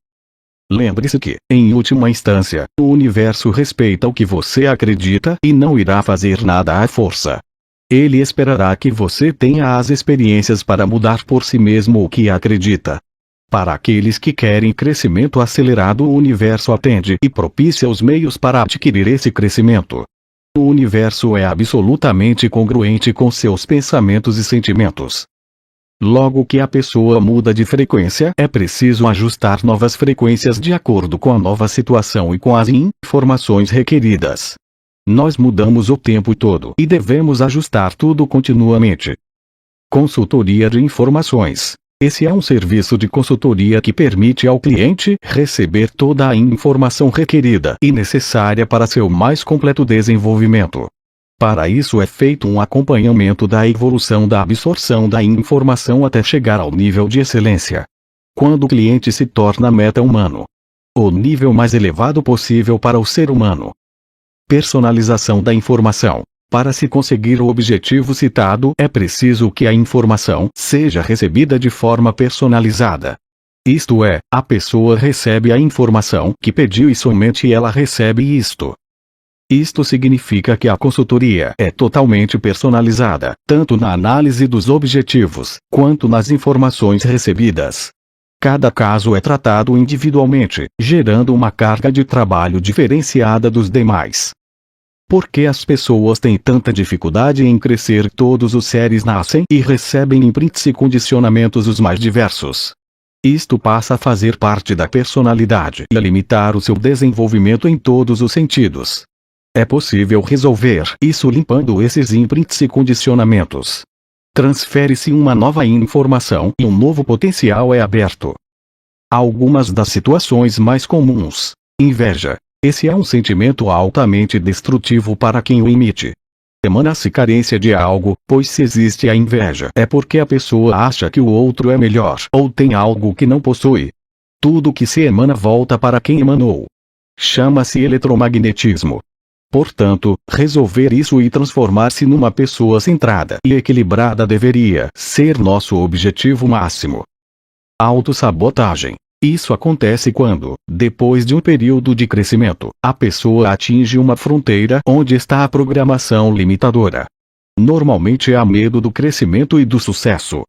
[SPEAKER 1] Lembre-se que, em última instância, o universo respeita o que você acredita e não irá fazer nada à força. Ele esperará que você tenha as experiências para mudar por si mesmo o que acredita. Para aqueles que querem crescimento acelerado, o universo atende e propicia os meios para adquirir esse crescimento. O universo é absolutamente congruente com seus pensamentos e sentimentos. Logo que a pessoa muda de frequência, é preciso ajustar novas frequências de acordo com a nova situação e com as informações requeridas. Nós mudamos o tempo todo e devemos ajustar tudo continuamente. Consultoria de informações. Esse é um serviço de consultoria que permite ao cliente receber toda a informação requerida e necessária para seu mais completo desenvolvimento. Para isso é feito um acompanhamento da evolução da absorção da informação até chegar ao nível de excelência. Quando o cliente se torna meta-humano, o nível mais elevado possível para o ser humano. Personalização da informação. Para se conseguir o objetivo citado, é preciso que a informação seja recebida de forma personalizada. Isto é, a pessoa recebe a informação que pediu e somente ela recebe isto. Isto significa que a consultoria é totalmente personalizada, tanto na análise dos objetivos, quanto nas informações recebidas. Cada caso é tratado individualmente, gerando uma carga de trabalho diferenciada dos demais. Por que as pessoas têm tanta dificuldade em crescer? Todos os seres nascem e recebem imprints e condicionamentos os mais diversos. Isto passa a fazer parte da personalidade e a limitar o seu desenvolvimento em todos os sentidos. É possível resolver isso limpando esses imprints e condicionamentos. Transfere-se uma nova informação e um novo potencial é aberto. Algumas das situações mais comuns. Inveja. Esse é um sentimento altamente destrutivo para quem o emite. Emana-se carência de algo, pois se existe a inveja é porque a pessoa acha que o outro é melhor ou tem algo que não possui. Tudo que se emana volta para quem emanou. Chama-se eletromagnetismo. Portanto, resolver isso e transformar-se numa pessoa centrada e equilibrada deveria ser nosso objetivo máximo. Autossabotagem. Isso acontece quando, depois de um período de crescimento, a pessoa atinge uma fronteira onde está a programação limitadora. Normalmente há medo do crescimento e do sucesso.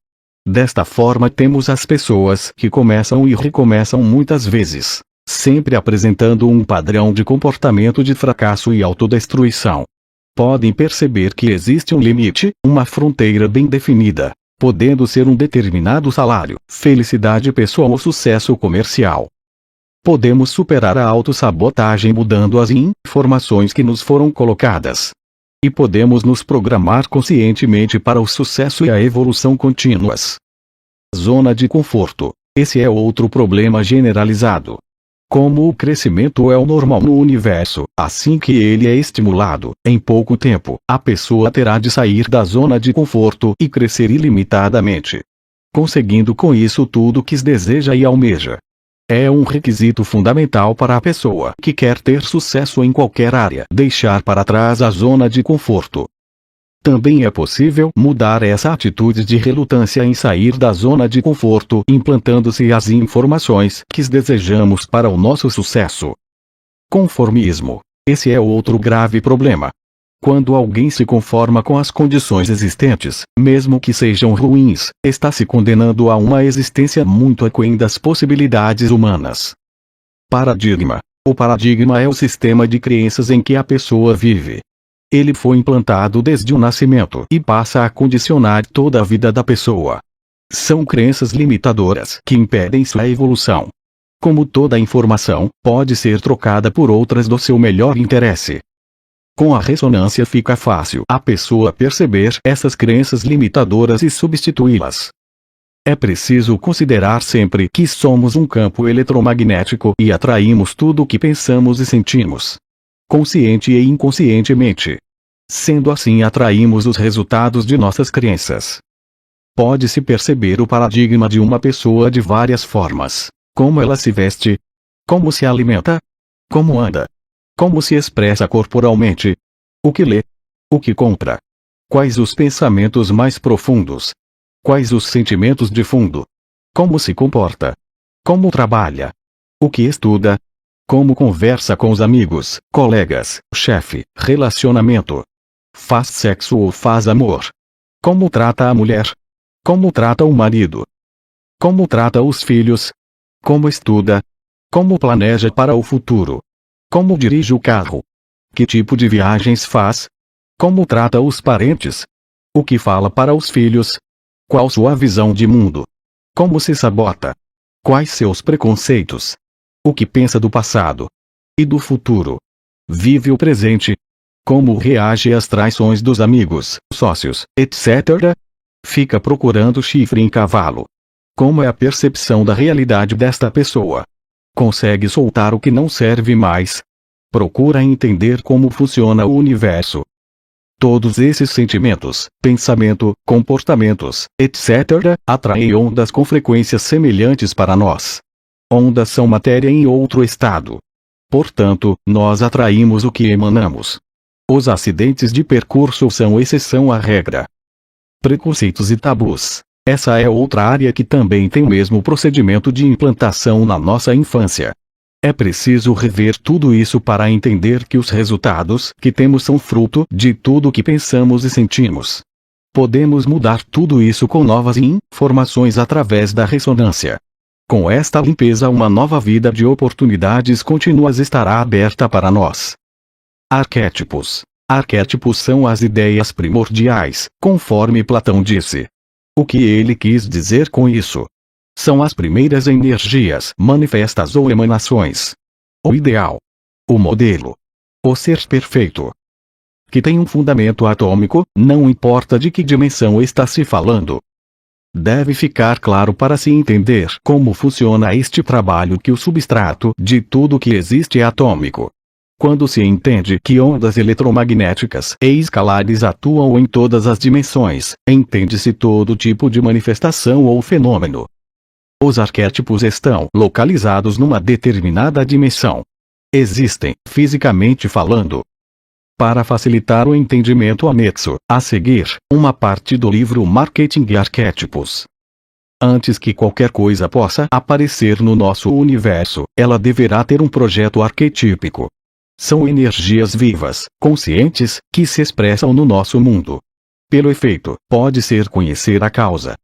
[SPEAKER 1] Desta forma temos as pessoas que começam e recomeçam muitas vezes, sempre apresentando um padrão de comportamento de fracasso e autodestruição. Podem perceber que existe um limite, uma fronteira bem definida, podendo ser um determinado salário, felicidade pessoal ou sucesso comercial. Podemos superar a autossabotagem mudando as informações que nos foram colocadas. E podemos nos programar conscientemente para o sucesso e a evolução contínuas. Zona de conforto. Esse é outro problema generalizado. Como o crescimento é o normal no universo, assim que ele é estimulado, em pouco tempo, a pessoa terá de sair da zona de conforto e crescer ilimitadamente, conseguindo com isso tudo que deseja e almeja. É um requisito fundamental para a pessoa que quer ter sucesso em qualquer área, deixar para trás a zona de conforto. Também é possível mudar essa atitude de relutância em sair da zona de conforto, implantando-se as informações que desejamos para o nosso sucesso. Conformismo. Esse é outro grave problema. Quando alguém se conforma com as condições existentes, mesmo que sejam ruins, está se condenando a uma existência muito aquém das possibilidades humanas. Paradigma. O paradigma é o sistema de crenças em que a pessoa vive. Ele foi implantado desde o nascimento e passa a condicionar toda a vida da pessoa. São crenças limitadoras que impedem sua evolução. Como toda informação, pode ser trocada por outras do seu melhor interesse. Com a ressonância fica fácil a pessoa perceber essas crenças limitadoras e substituí-las. É preciso considerar sempre que somos um campo eletromagnético e atraímos tudo o que pensamos e sentimos, consciente e inconscientemente. Sendo assim, atraímos os resultados de nossas crenças. Pode-se perceber o paradigma de uma pessoa de várias formas: como ela se veste, como se alimenta, como anda, como se expressa corporalmente, o que lê, o que compra, quais os pensamentos mais profundos, quais os sentimentos de fundo, como se comporta, como trabalha, o que estuda, como conversa com os amigos, colegas, chefe, relacionamento, faz sexo ou faz amor, como trata a mulher, como trata o marido, como trata os filhos, como estuda, como planeja para o futuro, como dirige o carro, que tipo de viagens faz, como trata os parentes, o que fala para os filhos, qual sua visão de mundo, como se sabota, quais seus preconceitos, o que pensa do passado e do futuro, vive o presente, como reage às traições dos amigos, sócios, etc. Fica procurando chifre em cavalo. Como é a percepção da realidade desta pessoa? Consegue soltar o que não serve mais? Procura entender como funciona o universo. Todos esses sentimentos, pensamento, comportamentos, etc., atraem ondas com frequências semelhantes para nós. Ondas são matéria em outro estado. Portanto, nós atraímos o que emanamos. Os acidentes de percurso são exceção à regra. Preconceitos e tabus. Essa é outra área que também tem o mesmo procedimento de implantação na nossa infância. É preciso rever tudo isso para entender que os resultados que temos são fruto de tudo o que pensamos e sentimos. Podemos mudar tudo isso com novas informações através da ressonância. Com esta limpeza, uma nova vida de oportunidades contínuas estará aberta para nós. Arquétipos. Arquétipos são as ideias primordiais, conforme Platão disse. O que ele quis dizer com isso? São as primeiras energias manifestas ou emanações. O ideal. O modelo. O ser perfeito. Que tem um fundamento atômico, não importa de que dimensão está se falando. Deve ficar claro para se entender como funciona este trabalho que o substrato de tudo que existe é atômico. Quando se entende que ondas eletromagnéticas e escalares atuam em todas as dimensões, entende-se todo tipo de manifestação ou fenômeno. Os arquétipos estão localizados numa determinada dimensão. Existem, fisicamente falando. Para facilitar o entendimento, anexo, a seguir, uma parte do livro Marketing e Arquétipos. Antes que qualquer coisa possa aparecer no nosso universo, ela deverá ter um projeto arquetípico. São energias vivas, conscientes, que se expressam no nosso mundo. Pelo efeito, pode ser conhecer a causa.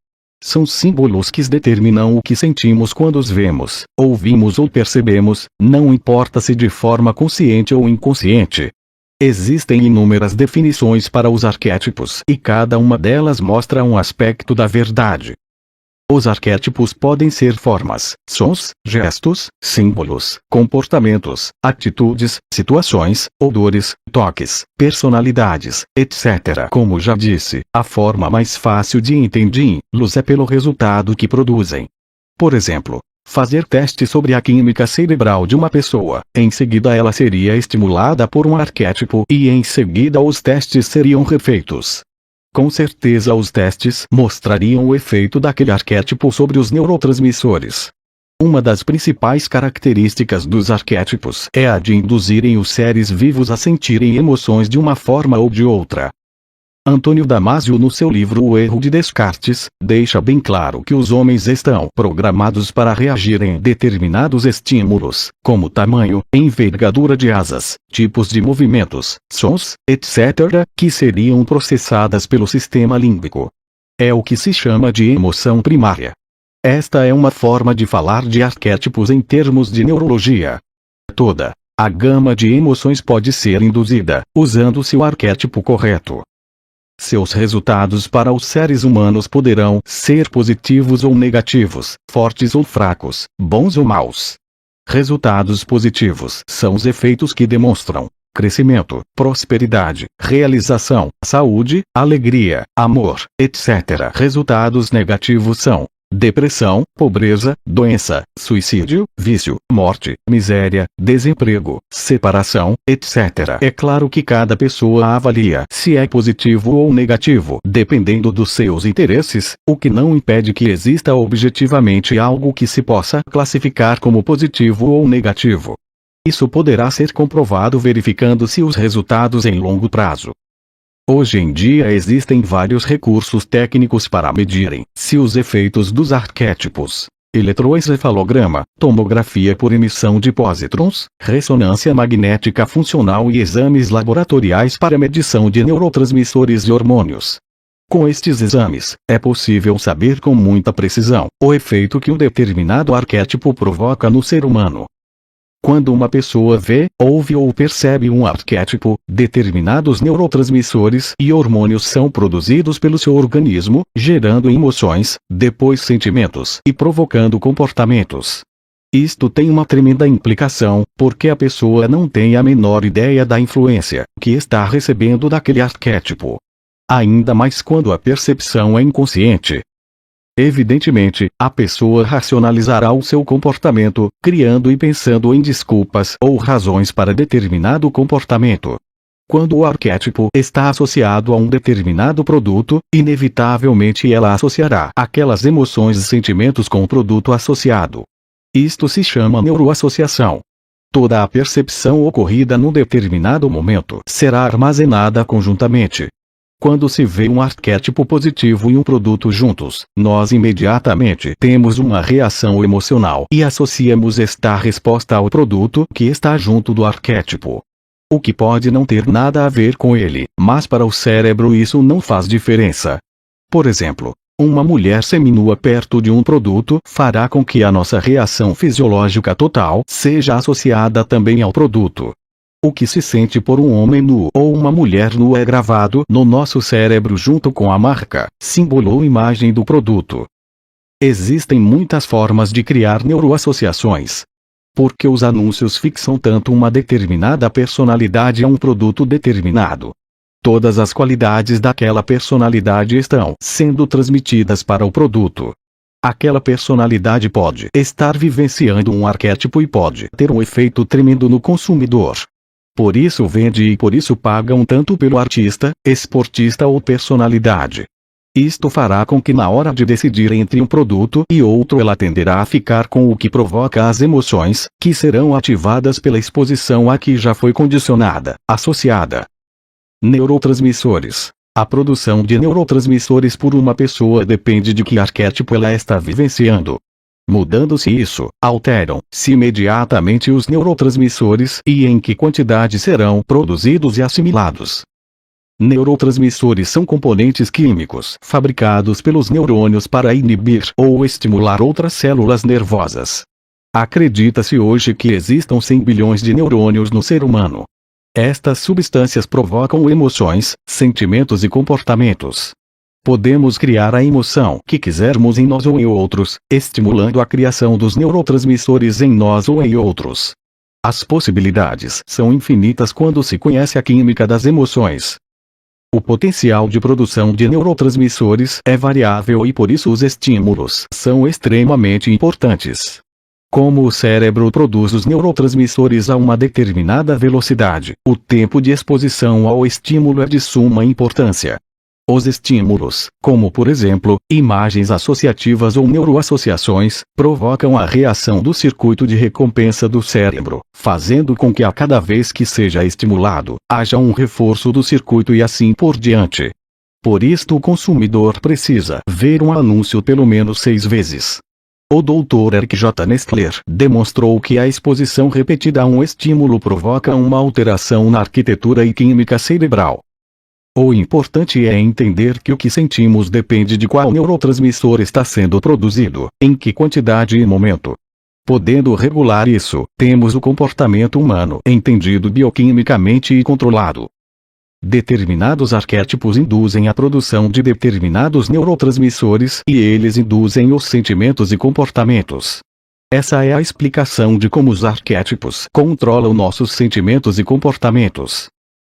[SPEAKER 1] São símbolos que determinam o que sentimos quando os vemos, ouvimos ou percebemos, não importa se de forma consciente ou inconsciente. Existem inúmeras definições para os arquétipos e cada uma delas mostra um aspecto da verdade. Os arquétipos podem ser formas, sons, gestos, símbolos, comportamentos, atitudes, situações, odores, toques, personalidades, etc. Como já disse, a forma mais fácil de entendê-los é pelo resultado que produzem. Por exemplo, fazer teste sobre a química cerebral de uma pessoa, em seguida ela seria estimulada por um arquétipo e em seguida os testes seriam refeitos. Com certeza os testes mostrariam o efeito daquele arquétipo sobre os neurotransmissores. Uma das principais características dos arquétipos é a de induzirem os seres vivos a sentirem emoções de uma forma ou de outra. Antônio Damasio, no seu livro O Erro de Descartes, deixa bem claro que os homens estão programados para reagir em determinados estímulos, como tamanho, envergadura de asas, tipos de movimentos, sons, etc., que seriam processadas pelo sistema límbico. É o que se chama de emoção primária. Esta é uma forma de falar de arquétipos em termos de neurologia. Toda a gama de emoções pode ser induzida, usando-se o arquétipo correto. Seus resultados para os seres humanos poderão ser positivos ou negativos, fortes ou fracos, bons ou maus. Resultados positivos são os efeitos que demonstram crescimento, prosperidade, realização, saúde, alegria, amor, etc. Resultados negativos são depressão, pobreza, doença, suicídio, vício, morte, miséria, desemprego, separação, etc. É claro que cada pessoa avalia se é positivo ou negativo, dependendo dos seus interesses, o que não impede que exista objetivamente algo que se possa classificar como positivo ou negativo. Isso poderá ser comprovado verificando-se os resultados em longo prazo. Hoje em dia existem vários recursos técnicos para medirem se os efeitos dos arquétipos, eletroencefalograma, tomografia por emissão de pósitrons, ressonância magnética funcional e exames laboratoriais para medição de neurotransmissores e hormônios. Com estes exames, é possível saber com muita precisão o efeito que um determinado arquétipo provoca no ser humano. Quando uma pessoa vê, ouve ou percebe um arquétipo, determinados neurotransmissores e hormônios são produzidos pelo seu organismo, gerando emoções, depois sentimentos e provocando comportamentos. Isto tem uma tremenda implicação, porque a pessoa não tem a menor ideia da influência que está recebendo daquele arquétipo. Ainda mais quando a percepção é inconsciente. Evidentemente, a pessoa racionalizará o seu comportamento, criando e pensando em desculpas ou razões para determinado comportamento. Quando o arquétipo está associado a um determinado produto, inevitavelmente ela associará aquelas emoções e sentimentos com o produto associado. Isto se chama neuroassociação. Toda a percepção ocorrida num determinado momento será armazenada conjuntamente. Quando se vê um arquétipo positivo e um produto juntos, nós imediatamente temos uma reação emocional e associamos esta resposta ao produto que está junto do arquétipo. O que pode não ter nada a ver com ele, mas para o cérebro isso não faz diferença. Por exemplo, uma mulher seminua perto de um produto fará com que a nossa reação fisiológica total seja associada também ao produto. O que se sente por um homem nu ou uma mulher nua é gravado no nosso cérebro junto com a marca, símbolo ou imagem do produto. Existem muitas formas de criar neuroassociações. Porque os anúncios fixam tanto uma determinada personalidade a um produto determinado. Todas as qualidades daquela personalidade estão sendo transmitidas para o produto. Aquela personalidade pode estar vivenciando um arquétipo e pode ter um efeito tremendo no consumidor. Por isso vende e por isso pagam tanto pelo artista, esportista ou personalidade. Isto fará com que na hora de decidir entre um produto e outro ela tenderá a ficar com o que provoca as emoções, que serão ativadas pela exposição a que já foi condicionada, associada. Neurotransmissores. A produção de neurotransmissores por uma pessoa depende de que arquétipo ela está vivenciando. Mudando-se isso, alteram-se imediatamente os neurotransmissores e em que quantidade serão produzidos e assimilados. Neurotransmissores são componentes químicos fabricados pelos neurônios para inibir ou estimular outras células nervosas. Acredita-se hoje que existam 100 bilhões de neurônios no ser humano. Estas substâncias provocam emoções, sentimentos e comportamentos. Podemos criar a emoção que quisermos em nós ou em outros, estimulando a criação dos neurotransmissores em nós ou em outros. As possibilidades são infinitas quando se conhece a química das emoções. O potencial de produção de neurotransmissores é variável e por isso os estímulos são extremamente importantes. Como o cérebro produz os neurotransmissores a uma determinada velocidade, o tempo de exposição ao estímulo é de suma importância. Os estímulos, como por exemplo, imagens associativas ou neuroassociações, provocam a reação do circuito de recompensa do cérebro, fazendo com que a cada vez que seja estimulado, haja um reforço do circuito e assim por diante. Por isto o consumidor precisa ver um anúncio pelo menos 6 vezes. O Dr. Eric J. Nestler demonstrou que a exposição repetida a um estímulo provoca uma alteração na arquitetura e química cerebral. O importante é entender que o que sentimos depende de qual neurotransmissor está sendo produzido, em que quantidade e momento. Podendo regular isso, temos o comportamento humano entendido bioquimicamente e controlado. Determinados arquétipos induzem a produção de determinados neurotransmissores e eles induzem os sentimentos e comportamentos. Essa é a explicação de como os arquétipos controlam nossos sentimentos e comportamentos.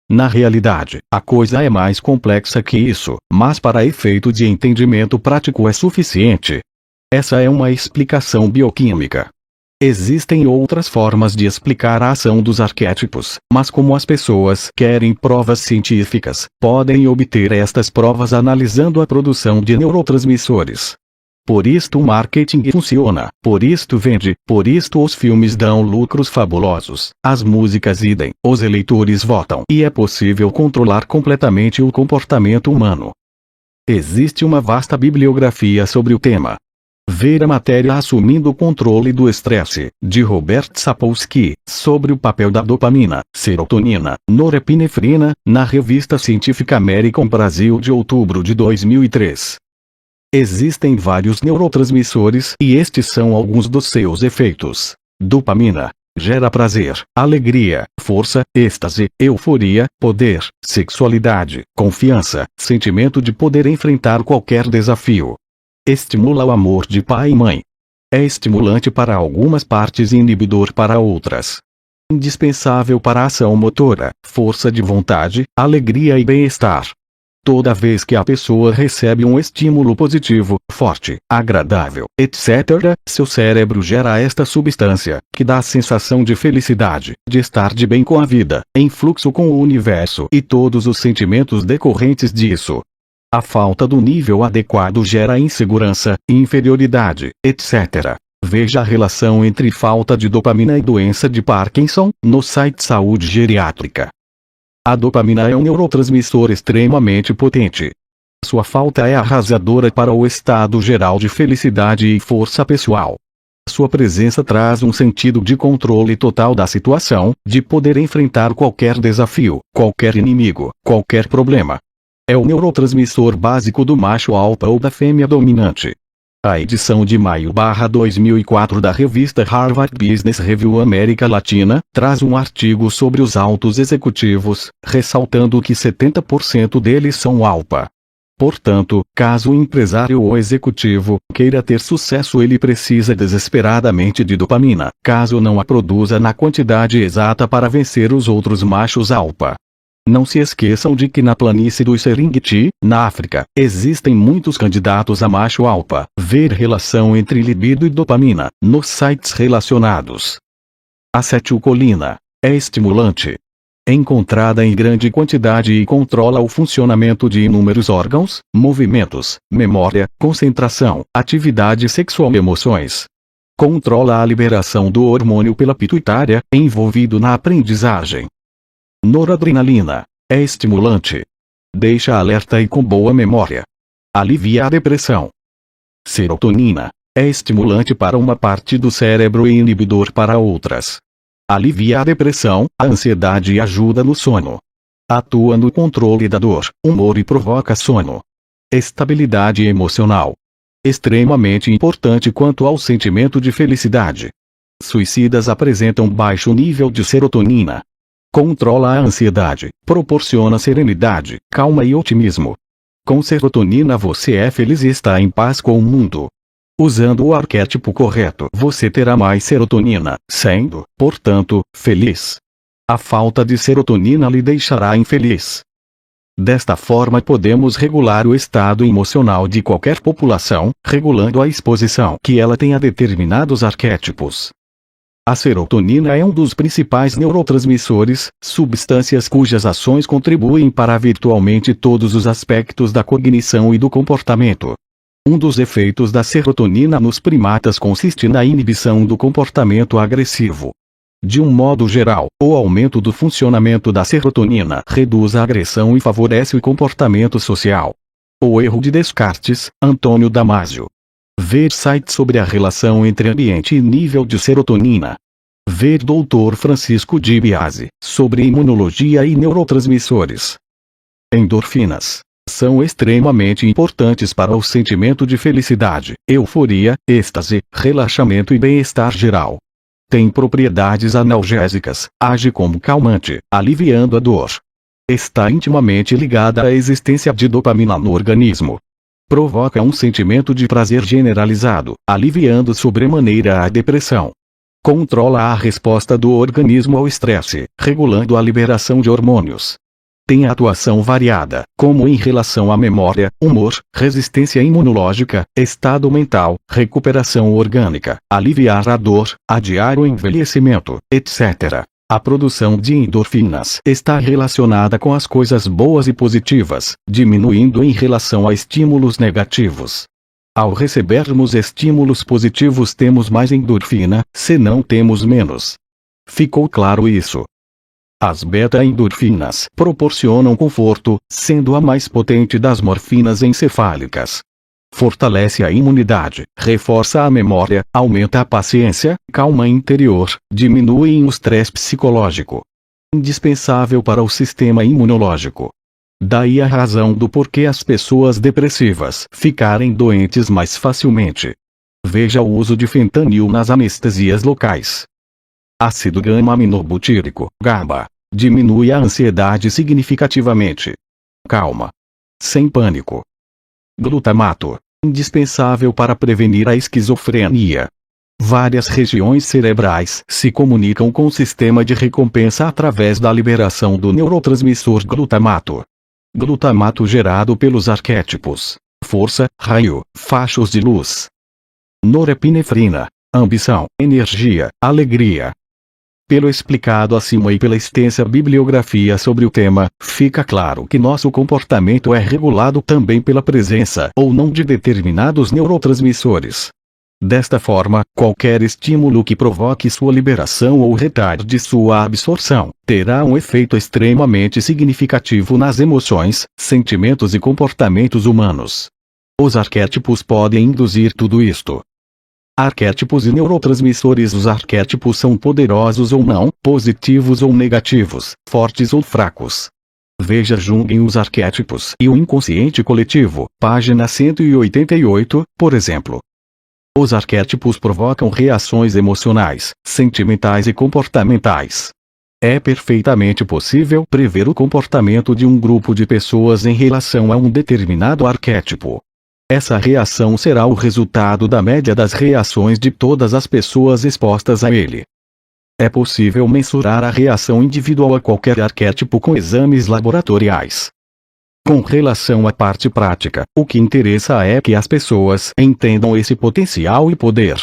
[SPEAKER 1] Na realidade, a coisa é mais complexa que isso, mas para efeito de entendimento prático é suficiente. Essa é uma explicação bioquímica. Existem outras formas de explicar a ação dos arquétipos, mas como as pessoas querem provas científicas, podem obter estas provas analisando a produção de neurotransmissores. Por isto o marketing funciona, por isto vende, por isto os filmes dão lucros fabulosos, as músicas idem, os eleitores votam e é possível controlar completamente o comportamento humano. Existe uma vasta bibliografia sobre o tema. Ver a matéria Assumindo o Controle do Estresse, de Robert Sapolsky, sobre o papel da dopamina, serotonina, norepinefrina, na revista científica American Brasil de outubro de 2003. Existem vários neurotransmissores e estes são alguns dos seus efeitos. Dopamina gera prazer, alegria, força, êxtase, euforia, poder, sexualidade, confiança, sentimento de poder enfrentar qualquer desafio. Estimula o amor de pai e mãe. É estimulante para algumas partes e inibidor para outras. Indispensável para a ação motora, força de vontade, alegria e bem-estar. Toda vez que a pessoa recebe um estímulo positivo, forte, agradável, etc., seu cérebro gera esta substância, que dá a sensação de felicidade, de estar de bem com a vida, em fluxo com o universo e todos os sentimentos decorrentes disso. A falta do nível adequado gera insegurança, inferioridade, etc. Veja a relação entre falta de dopamina e doença de Parkinson, no site Saúde Geriátrica. A dopamina é um neurotransmissor extremamente potente. Sua falta é arrasadora para o estado geral de felicidade e força pessoal. Sua presença traz um sentido de controle total da situação, de poder enfrentar qualquer desafio, qualquer inimigo, qualquer problema. É o neurotransmissor básico do macho alfa ou da fêmea dominante. A edição de maio/2004 da revista Harvard Business Review América Latina traz um artigo sobre os altos executivos, ressaltando que 70% deles são alfa. Portanto, caso o empresário ou executivo queira ter sucesso, ele precisa desesperadamente de dopamina, caso não a produza na quantidade exata para vencer os outros machos alfa. Não se esqueçam de que na planície do Serengeti, na África, existem muitos candidatos a macho alfa. Ver relação entre libido e dopamina, nos sites relacionados. Acetilcolina é estimulante. Encontrada em grande quantidade e controla o funcionamento de inúmeros órgãos, movimentos, memória, concentração, atividade sexual e emoções. Controla a liberação do hormônio pela pituitária, envolvido na aprendizagem. Noradrenalina é estimulante. Deixa alerta e com boa memória. Alivia a depressão. Serotonina é estimulante para uma parte do cérebro e inibidor para outras. Alivia a depressão, a ansiedade e ajuda no sono. Atua no controle da dor, humor e provoca sono. Estabilidade emocional. Extremamente importante quanto ao sentimento de felicidade. Suicidas apresentam baixo nível de serotonina. Controla a ansiedade, proporciona serenidade, calma e otimismo. Com serotonina você é feliz e está em paz com o mundo. Usando o arquétipo correto, você terá mais serotonina, sendo, portanto, feliz. A falta de serotonina lhe deixará infeliz. Desta forma podemos regular o estado emocional de qualquer população, regulando a exposição que ela tem a determinados arquétipos. A serotonina é um dos principais neurotransmissores, substâncias cujas ações contribuem para virtualmente todos os aspectos da cognição e do comportamento. Um dos efeitos da serotonina nos primatas consiste na inibição do comportamento agressivo. De um modo geral, o aumento do funcionamento da serotonina reduz a agressão e favorece o comportamento social. O erro de Descartes, Antônio Damasio. Ver site sobre a relação entre ambiente e nível de serotonina. Ver Dr. Francisco Di Biase, sobre imunologia e neurotransmissores. Endorfinas são extremamente importantes para o sentimento de felicidade, euforia, êxtase, relaxamento e bem-estar geral. Tem propriedades analgésicas, age como calmante, aliviando a dor. Está intimamente ligada à existência de dopamina no organismo. Provoca um sentimento de prazer generalizado, aliviando sobremaneira a depressão. Controla a resposta do organismo ao estresse, regulando a liberação de hormônios. Tem atuação variada, como em relação à memória, humor, resistência imunológica, estado mental, recuperação orgânica, aliviar a dor, adiar o envelhecimento, etc. A produção de endorfinas está relacionada com as coisas boas e positivas, diminuindo em relação a estímulos negativos. Ao recebermos estímulos positivos temos mais endorfina, se não temos menos. Ficou claro isso? As beta-endorfinas proporcionam conforto, sendo a mais potente das morfinas encefálicas. Fortalece a imunidade, reforça a memória, aumenta a paciência, calma interior, diminui o estresse psicológico. Indispensável para o sistema imunológico. Daí a razão do porquê as pessoas depressivas ficarem doentes mais facilmente. Veja o uso de fentanil nas anestesias locais. Ácido gama-aminobutírico, GABA, diminui a ansiedade significativamente. Calma. Sem pânico. Glutamato, indispensável para prevenir a esquizofrenia. Várias regiões cerebrais se comunicam com o sistema de recompensa através da liberação do neurotransmissor glutamato. Glutamato gerado pelos arquétipos. Força, raio, fachos de luz. Norepinefrina, ambição, energia, alegria. Pelo explicado acima e pela extensa bibliografia sobre o tema, fica claro que nosso comportamento é regulado também pela presença ou não de determinados neurotransmissores. Desta forma, qualquer estímulo que provoque sua liberação ou retarde sua absorção, terá um efeito extremamente significativo nas emoções, sentimentos e comportamentos humanos. Os arquétipos podem induzir tudo isto. Arquétipos e neurotransmissores. Os arquétipos são poderosos ou não, positivos ou negativos, fortes ou fracos. Veja Jung em Os Arquétipos e o Inconsciente Coletivo, página 188, por exemplo. Os arquétipos provocam reações emocionais, sentimentais e comportamentais. É perfeitamente possível prever o comportamento de um grupo de pessoas em relação a um determinado arquétipo. Essa reação será o resultado da média das reações de todas as pessoas expostas a ele. É possível mensurar a reação individual a qualquer arquétipo com exames laboratoriais. Com relação à parte prática, o que interessa é que as pessoas entendam esse potencial e poder.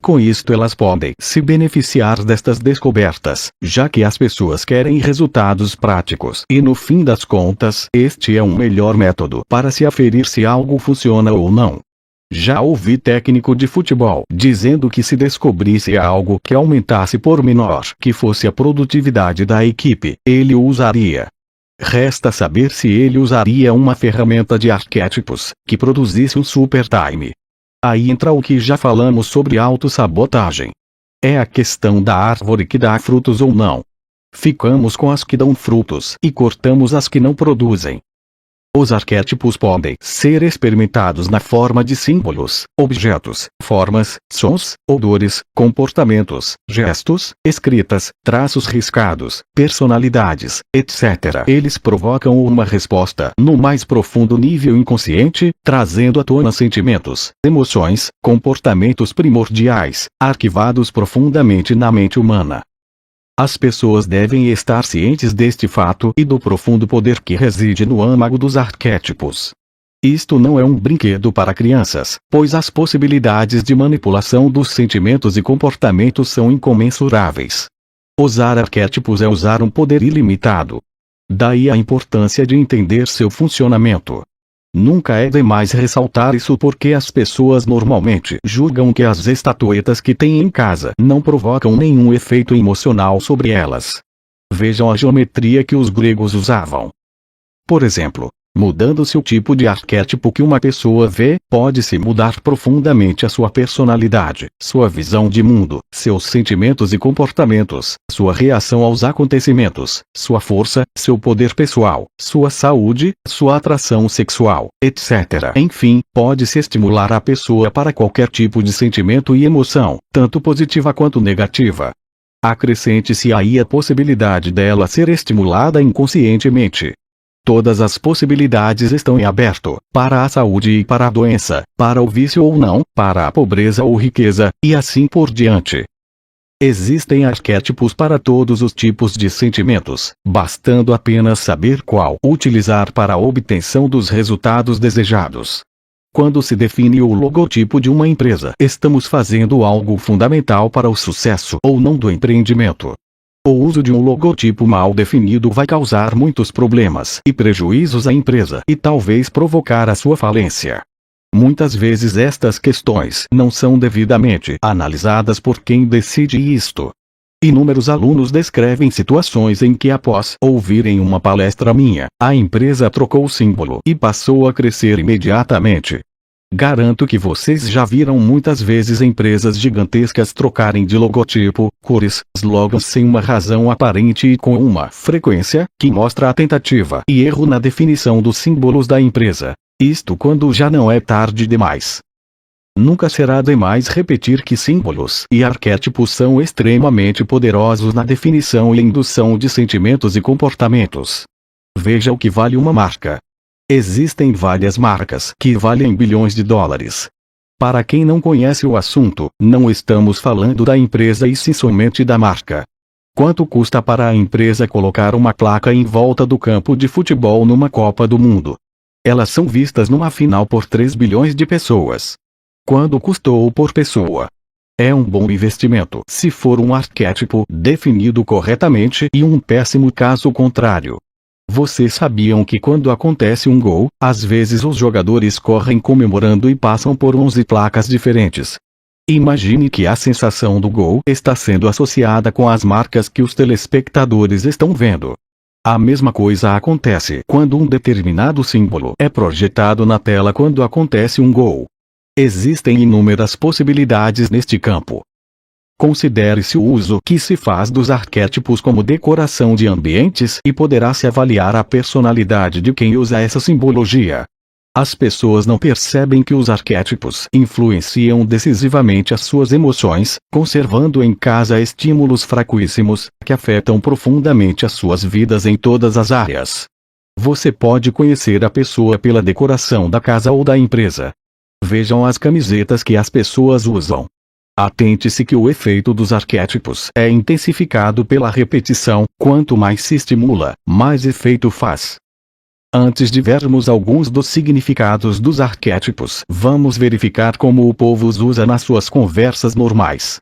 [SPEAKER 1] Com isto elas podem se beneficiar destas descobertas, já que as pessoas querem resultados práticos e no fim das contas, este é um melhor método para se aferir se algo funciona ou não. Já ouvi técnico de futebol dizendo que se descobrisse algo que aumentasse por menor que fosse a produtividade da equipe, ele o usaria. Resta saber se ele usaria uma ferramenta de arquétipos que produzisse um super time. Aí entra o que já falamos sobre autossabotagem. É a questão da árvore que dá frutos ou não. Ficamos com as que dão frutos e cortamos as que não produzem. Os arquétipos podem ser experimentados na forma de símbolos, objetos, formas, sons, odores, comportamentos, gestos, escritas, traços riscados, personalidades, etc. Eles provocam uma resposta no mais profundo nível inconsciente, trazendo à tona sentimentos, emoções, comportamentos primordiais, arquivados profundamente na mente humana. As pessoas devem estar cientes deste fato e do profundo poder que reside no âmago dos arquétipos. Isto não é um brinquedo para crianças, pois as possibilidades de manipulação dos sentimentos e comportamentos são incomensuráveis. Usar arquétipos é usar um poder ilimitado. Daí a importância de entender seu funcionamento. Nunca é demais ressaltar isso porque as pessoas normalmente julgam que as estatuetas que têm em casa não provocam nenhum efeito emocional sobre elas. Vejam a geometria que os gregos usavam. Por exemplo, mudando-se o tipo de arquétipo que uma pessoa vê, pode-se mudar profundamente a sua personalidade, sua visão de mundo, seus sentimentos e comportamentos, sua reação aos acontecimentos, sua força, seu poder pessoal, sua saúde, sua atração sexual, etc. Enfim, pode-se estimular a pessoa para qualquer tipo de sentimento e emoção, tanto positiva quanto negativa. Acrescente-se aí a possibilidade dela ser estimulada inconscientemente. Todas as possibilidades estão em aberto, para a saúde e para a doença, para o vício ou não, para a pobreza ou riqueza, e assim por diante. Existem arquétipos para todos os tipos de sentimentos, bastando apenas saber qual utilizar para a obtenção dos resultados desejados. Quando se define o logotipo de uma empresa, estamos fazendo algo fundamental para o sucesso ou não do empreendimento. O uso de um logotipo mal definido vai causar muitos problemas e prejuízos à empresa e talvez provocar a sua falência. Muitas vezes estas questões não são devidamente analisadas por quem decide isto. Inúmeros alunos descrevem situações em que, após ouvirem uma palestra minha, a empresa trocou o símbolo e passou a crescer imediatamente. Garanto que vocês já viram muitas vezes empresas gigantescas trocarem de logotipo, cores, slogans sem uma razão aparente e com uma frequência que mostra a tentativa e erro na definição dos símbolos da empresa. Isto quando já não é tarde demais. Nunca será demais repetir que símbolos e arquétipos são extremamente poderosos na definição e indução de sentimentos e comportamentos. Veja o que vale uma marca. Existem várias marcas que valem bilhões de dólares. Para quem não conhece o assunto, não estamos falando da empresa e sim somente da marca. Quanto custa para a empresa colocar uma placa em volta do campo de futebol numa Copa do Mundo? Elas são vistas numa final por 3 bilhões de pessoas. Quando custou por pessoa? É um bom investimento se for um arquétipo definido corretamente e um péssimo caso contrário. Vocês sabiam que quando acontece um gol, às vezes os jogadores correm comemorando e passam por 11 placas diferentes? Imagine que a sensação do gol está sendo associada com as marcas que os telespectadores estão vendo. A mesma coisa acontece quando um determinado símbolo é projetado na tela quando acontece um gol. Existem inúmeras possibilidades neste campo. Considere-se o uso que se faz dos arquétipos como decoração de ambientes e poderá-se avaliar a personalidade de quem usa essa simbologia. As pessoas não percebem que os arquétipos influenciam decisivamente as suas emoções, conservando em casa estímulos fraquíssimos, que afetam profundamente as suas vidas em todas as áreas. Você pode conhecer a pessoa pela decoração da casa ou da empresa. Vejam as camisetas que as pessoas usam. Atente-se que o efeito dos arquétipos é intensificado pela repetição, quanto mais se estimula, mais efeito faz. Antes de vermos alguns dos significados dos arquétipos, vamos verificar como o povo os usa nas suas conversas normais.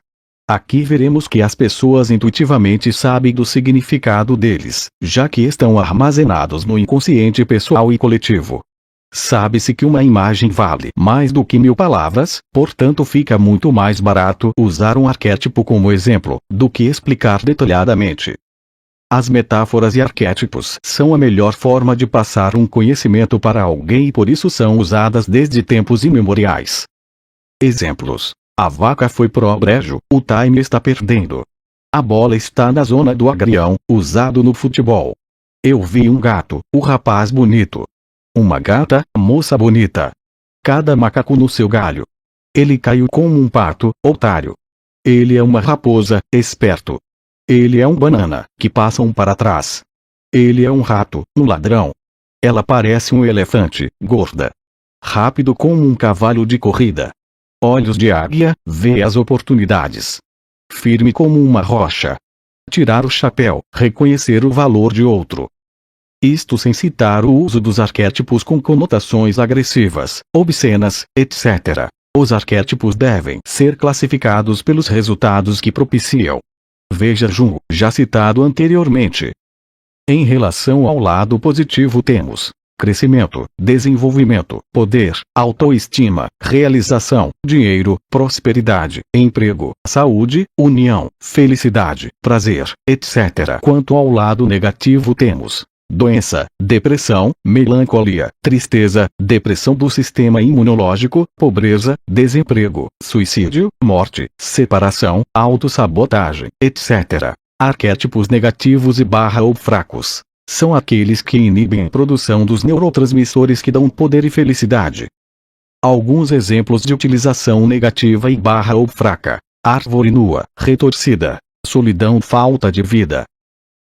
[SPEAKER 1] Aqui veremos que as pessoas intuitivamente sabem do significado deles, já que estão armazenados no inconsciente pessoal e coletivo. Sabe-se que uma imagem vale mais do que 1000 palavras, portanto fica muito mais barato usar um arquétipo como exemplo, do que explicar detalhadamente. As metáforas e arquétipos são a melhor forma de passar um conhecimento para alguém e por isso são usadas desde tempos imemoriais. Exemplos: a vaca foi pro brejo, o time está perdendo. A bola está na zona do agrião, usado no futebol. Eu vi um gato, o rapaz bonito. Uma gata, moça bonita. Cada macaco no seu galho. Ele caiu como um pato, otário. Ele é uma raposa, esperto. Ele é um banana, que passa um para trás. Ele é um rato, um ladrão. Ela parece um elefante, gorda. Rápido como um cavalo de corrida. Olhos de águia, vê as oportunidades. Firme como uma rocha. Tirar o chapéu, reconhecer o valor de outro. Isto sem citar o uso dos arquétipos com conotações agressivas, obscenas, etc. Os arquétipos devem ser classificados pelos resultados que propiciam. Veja Jung, já citado anteriormente. Em relação ao lado positivo temos crescimento, desenvolvimento, poder, autoestima, realização, dinheiro, prosperidade, emprego, saúde, união, felicidade, prazer, etc. Quanto ao lado negativo temos doença, depressão, melancolia, tristeza, depressão do sistema imunológico, pobreza, desemprego, suicídio, morte, separação, autossabotagem, etc. Arquétipos negativos ou fracos são aqueles que inibem a produção dos neurotransmissores que dão poder e felicidade. Alguns exemplos de utilização negativa ou fraca: árvore nua, retorcida, solidão, falta de vida.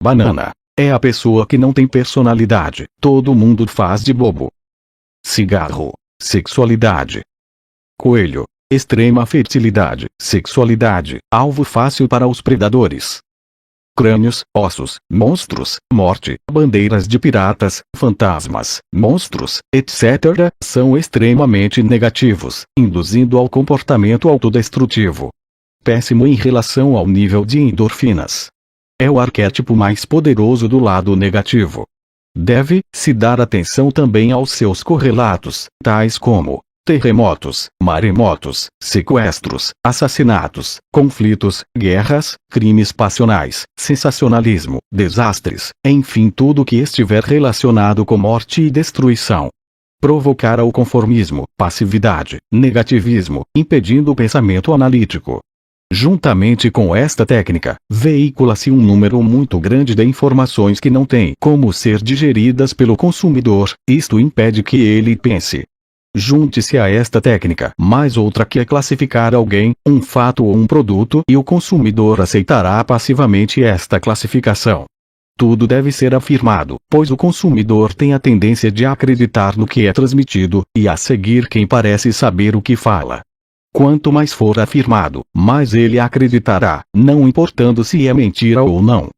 [SPEAKER 1] Banana. É a pessoa que não tem personalidade, todo mundo faz de bobo. Cigarro, sexualidade. Coelho, extrema fertilidade, sexualidade, alvo fácil para os predadores. Crânios, ossos, monstros, morte, bandeiras de piratas, fantasmas, monstros, etc., são extremamente negativos, induzindo ao comportamento autodestrutivo. Péssimo em relação ao nível de endorfinas. É o arquétipo mais poderoso do lado negativo. Deve-se dar atenção também aos seus correlatos, tais como terremotos, maremotos, sequestros, assassinatos, conflitos, guerras, crimes passionais, sensacionalismo, desastres, enfim tudo que estiver relacionado com morte e destruição. Provocar o conformismo, passividade, negativismo, impedindo o pensamento analítico. Juntamente com esta técnica, veicula-se um número muito grande de informações que não têm como ser digeridas pelo consumidor, isto impede que ele pense. Junte-se a esta técnica mais outra que é classificar alguém, um fato ou um produto e o consumidor aceitará passivamente esta classificação. Tudo deve ser afirmado, pois o consumidor tem a tendência de acreditar no que é transmitido, e a seguir quem parece saber o que fala. Quanto mais for afirmado, mais ele acreditará, não importando se é mentira ou não.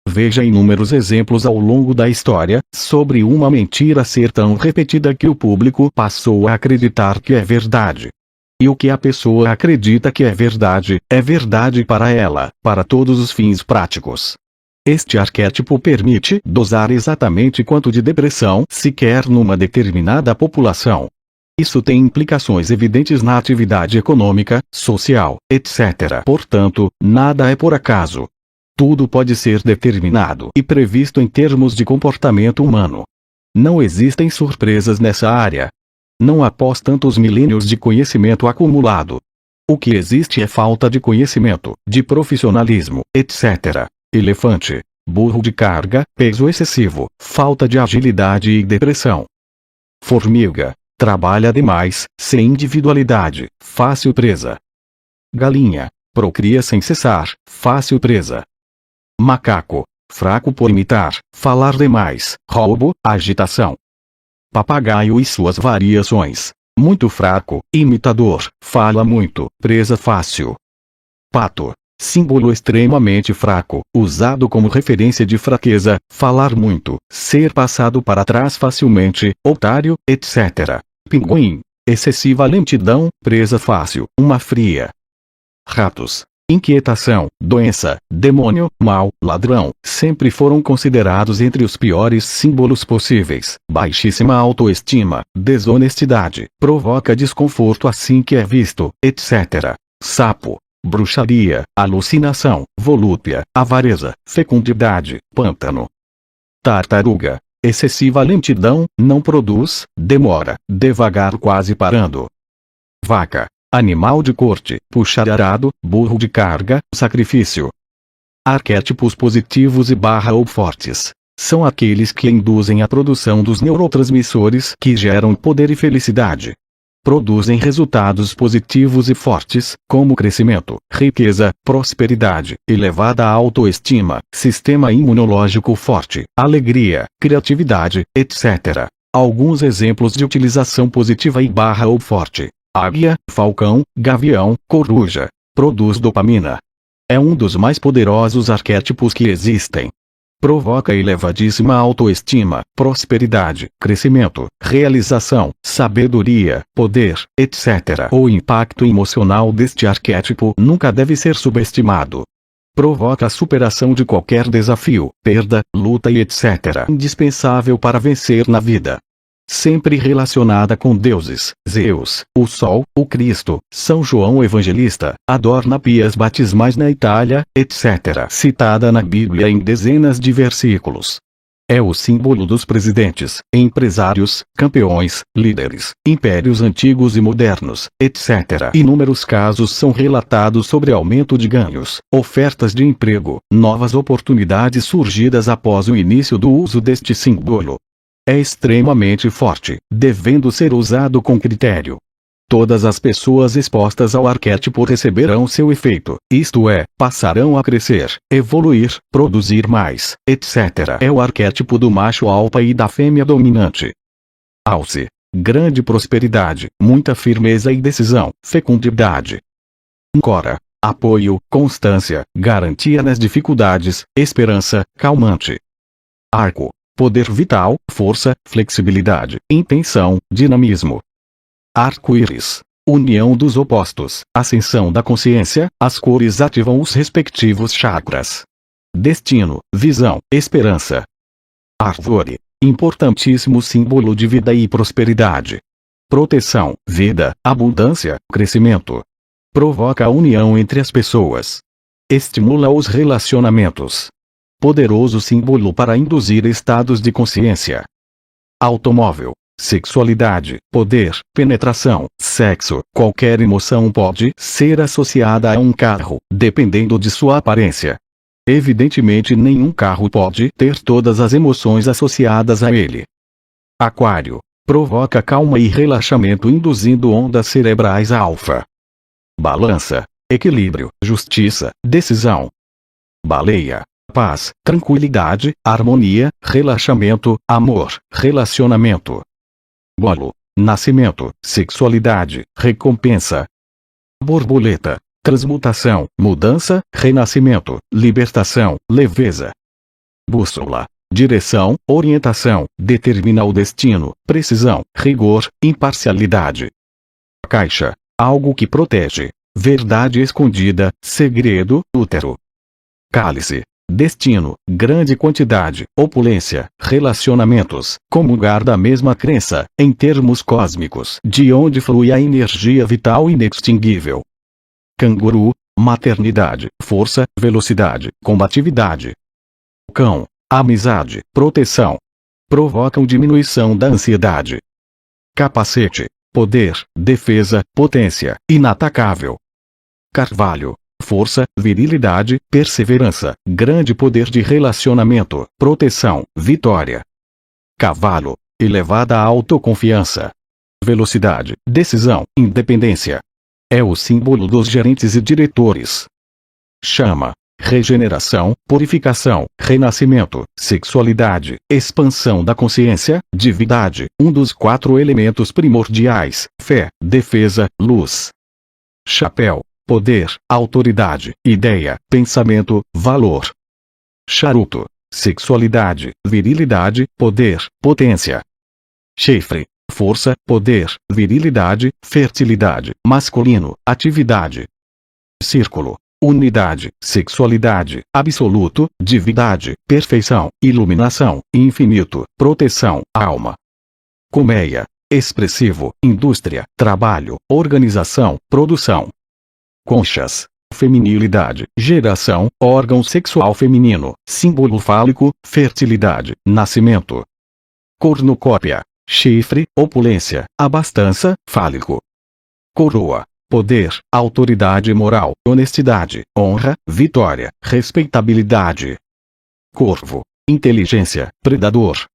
[SPEAKER 1] Veja inúmeros exemplos ao longo da história, sobre uma mentira ser tão repetida que o público passou a acreditar que é verdade. E o que a pessoa acredita que é verdade para ela, para todos os fins práticos. Este arquétipo permite dosar exatamente quanto de depressão se quer numa determinada população. Isso tem implicações evidentes na atividade econômica, social, etc. Portanto, nada é por acaso. Tudo pode ser determinado e previsto em termos de comportamento humano. Não existem surpresas nessa área. Não após tantos milênios de conhecimento acumulado. O que existe é falta de conhecimento, de profissionalismo, etc. Elefante, burro de carga, peso excessivo, falta de agilidade e depressão. Formiga, trabalha demais, sem individualidade, fácil presa. Galinha, procria sem cessar, fácil presa. Macaco, fraco por imitar, falar demais, roubo, agitação. Papagaio e suas variações, muito fraco, imitador, fala muito, presa fácil. Pato, símbolo extremamente fraco, usado como referência de fraqueza, falar muito, ser passado para trás facilmente, otário, etc. Pinguim, excessiva lentidão, presa fácil, uma fria. Ratos, inquietação, doença, demônio, mal, ladrão, sempre foram considerados entre os piores símbolos possíveis. Baixíssima autoestima, desonestidade, provoca desconforto assim que é visto, etc. Sapo, bruxaria, alucinação, volúpia, avareza, fecundidade, pântano. Tartaruga, excessiva lentidão, não produz, demora, devagar quase parando. Vaca, animal de corte, puxar arado, burro de carga, sacrifício. Arquétipos positivos e ou fortes. São aqueles que induzem a produção dos neurotransmissores que geram poder e felicidade. Produzem resultados positivos e fortes, como crescimento, riqueza, prosperidade, elevada autoestima, sistema imunológico forte, alegria, criatividade, etc. Alguns exemplos de utilização positiva e ou forte. Águia, falcão, gavião, coruja. Produz dopamina. É um dos mais poderosos arquétipos que existem. Provoca elevadíssima autoestima, prosperidade, crescimento, realização, sabedoria, poder, etc. O impacto emocional deste arquétipo nunca deve ser subestimado. Provoca a superação de qualquer desafio, perda, luta e etc. indispensável para vencer na vida. Sempre relacionada com deuses, Zeus, o Sol, o Cristo, São João Evangelista, adorna pias batismais na Itália, etc. Citada na Bíblia em dezenas de versículos. É o símbolo dos presidentes, empresários, campeões, líderes, impérios antigos e modernos, etc. Inúmeros casos são relatados sobre aumento de ganhos, ofertas de emprego, novas oportunidades surgidas após o início do uso deste símbolo. É extremamente forte, devendo ser usado com critério. Todas as pessoas expostas ao arquétipo receberão seu efeito, isto é, passarão a crescer, evoluir, produzir mais, etc. É o arquétipo do macho alfa e da fêmea dominante. Alce. Grande prosperidade, muita firmeza e decisão, fecundidade. Cora. Apoio, constância, garantia nas dificuldades, esperança, calmante. Arco. Poder vital, força, flexibilidade, intenção, dinamismo. Arco-íris. União dos opostos, ascensão da consciência, as cores ativam os respectivos chakras. Destino, visão, esperança. Árvore. Importantíssimo símbolo de vida e prosperidade. Proteção, vida, abundância, crescimento. Provoca a união entre as pessoas. Estimula os relacionamentos. Poderoso símbolo para induzir estados de consciência. Automóvel. Sexualidade, poder, penetração, sexo. Qualquer emoção pode ser associada a um carro, dependendo de sua aparência. Evidentemente, nenhum carro pode ter todas as emoções associadas a ele. Aquário. Provoca calma e relaxamento induzindo ondas cerebrais alfa. Balança. Equilíbrio, justiça, decisão. Baleia. Paz, tranquilidade, harmonia, relaxamento, amor, relacionamento. Bolo. Nascimento, sexualidade, recompensa. Borboleta. Transmutação, mudança, renascimento, libertação, leveza. Bússola. Direção, orientação, determina o destino, precisão, rigor, imparcialidade. Caixa. Algo que protege. Verdade escondida, segredo, útero. Cálice. Destino, grande quantidade, opulência, relacionamentos, comungar da mesma crença, em termos cósmicos, de onde flui a energia vital inextinguível. Canguru. Maternidade, força, velocidade, combatividade. Cão. Amizade, proteção. Provocam diminuição da ansiedade. Capacete. Poder, defesa, potência, inatacável. Carvalho. Força, virilidade, perseverança, grande poder de relacionamento, proteção, vitória. Cavalo. Elevada autoconfiança. Velocidade, decisão, independência. É o símbolo dos gerentes e diretores. Chama. Regeneração, purificação, renascimento, sexualidade, expansão da consciência, divindade, um dos 4 elementos primordiais, fé, defesa, luz. Chapéu. Poder, autoridade, ideia, pensamento, valor. Charuto. Sexualidade, virilidade, poder, potência. Chifre. Força, poder, virilidade, fertilidade, masculino, atividade. Círculo. Unidade, sexualidade, absoluto, divindade, perfeição, iluminação, infinito, proteção, alma. Colmeia. Expressivo, indústria, trabalho, organização, produção. Conchas. Feminilidade, geração, órgão sexual feminino, símbolo fálico, fertilidade, nascimento. Cornucópia. Chifre, opulência, abastança, fálico. Coroa. Poder, autoridade moral, honestidade, honra, vitória, respeitabilidade. Corvo. Inteligência, predador.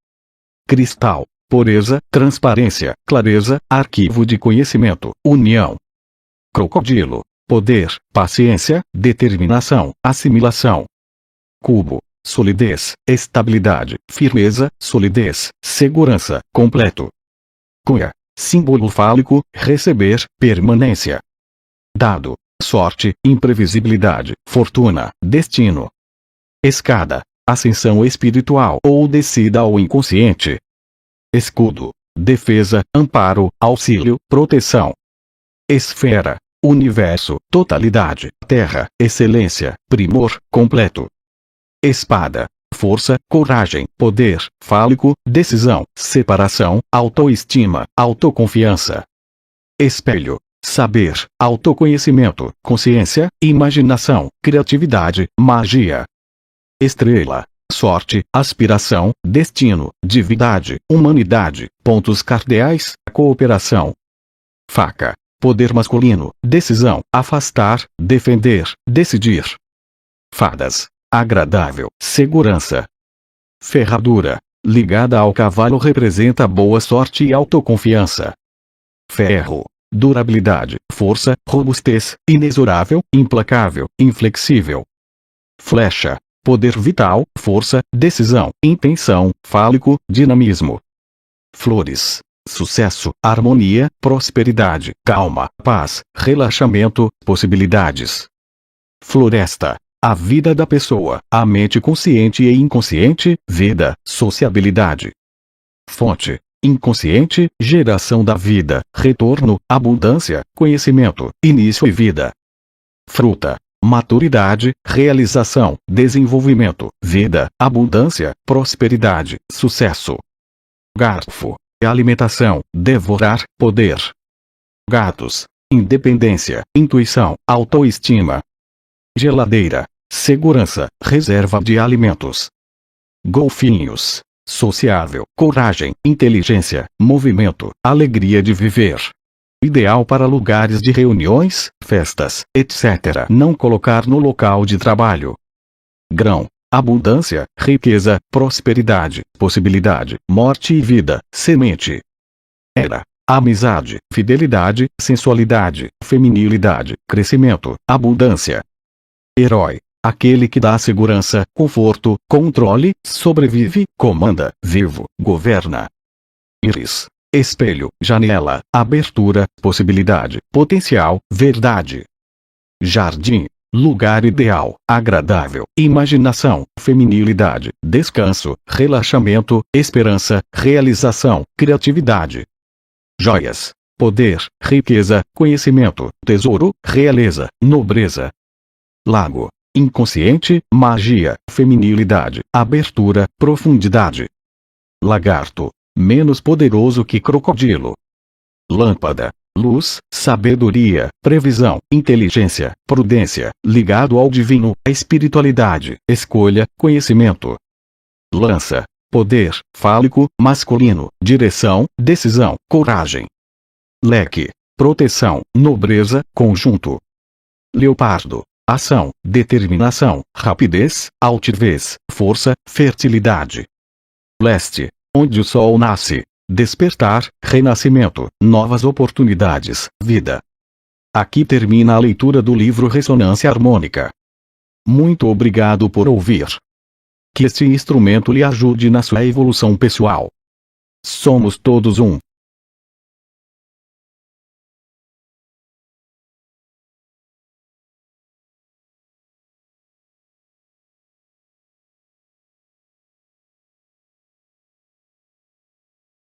[SPEAKER 1] Cristal. Pureza, transparência, clareza, arquivo de conhecimento, união. Crocodilo. Poder, paciência, determinação, assimilação. Cubo. Solidez, estabilidade, firmeza, solidez, segurança, completo. Cunha. Símbolo fálico, receber, permanência. Dado. Sorte, imprevisibilidade, fortuna, destino. Escada. Ascensão espiritual ou descida ao inconsciente. Escudo. Defesa, amparo, auxílio, proteção. Esfera. Universo, totalidade, terra, excelência, primor, completo. Espada. Força, coragem, poder, fálico, decisão, separação, autoestima, autoconfiança. Espelho. Saber, autoconhecimento, consciência, imaginação, criatividade, magia. Estrela. Sorte, aspiração, destino, divindade, humanidade, pontos cardeais, cooperação. Faca. Poder masculino, decisão, afastar, defender, decidir. Fadas. Agradável, segurança. Ferradura. Ligada ao cavalo representa boa sorte e autoconfiança. Ferro. durabilidade, força, robustez, inexorável, implacável, inflexível. Flecha, poder vital, força, decisão, intenção, fálico, dinamismo. Flores, sucesso, harmonia, prosperidade, calma, paz, relaxamento, possibilidades. Floresta, a vida da pessoa, a mente consciente e inconsciente, vida, sociabilidade. Fonte, inconsciente, geração da vida, retorno, abundância, conhecimento, início e vida. Fruta, maturidade, realização, desenvolvimento, vida, abundância, prosperidade, sucesso. Garfo, alimentação, devorar, poder. Gatos, independência, intuição, autoestima. Geladeira, segurança, reserva de alimentos. Golfinhos, sociável, coragem, inteligência, movimento, alegria de viver. Ideal para lugares de reuniões, festas, etc. Não colocar no local de trabalho. Grão, abundância, riqueza, prosperidade, possibilidade, morte e vida, semente. Era, amizade, fidelidade, sensualidade, feminilidade, crescimento, abundância. Herói, aquele que dá segurança, conforto, controle, sobrevive, comanda, vivo, governa. Íris, espelho, janela, abertura, possibilidade, potencial, verdade. Jardim, lugar ideal, agradável, imaginação, feminilidade, descanso, relaxamento, esperança, realização, criatividade. Joias, poder, riqueza, conhecimento, tesouro, realeza, nobreza. Lago, inconsciente, magia, feminilidade, abertura, profundidade. Lagarto, menos poderoso que crocodilo. Lâmpada, luz, sabedoria, previsão, inteligência, prudência, ligado ao divino, espiritualidade, escolha, conhecimento. Lança, poder, fálico, masculino, direção, decisão, coragem. Leque, proteção, nobreza, conjunto. Leopardo, ação, determinação, rapidez, altivez, força, fertilidade. Leste, onde o sol nasce, despertar, renascimento, novas oportunidades, vida. Aqui termina a leitura do livro Ressonância Harmônica. Muito obrigado por ouvir. Que este instrumento lhe ajude na sua evolução pessoal. Somos todos um.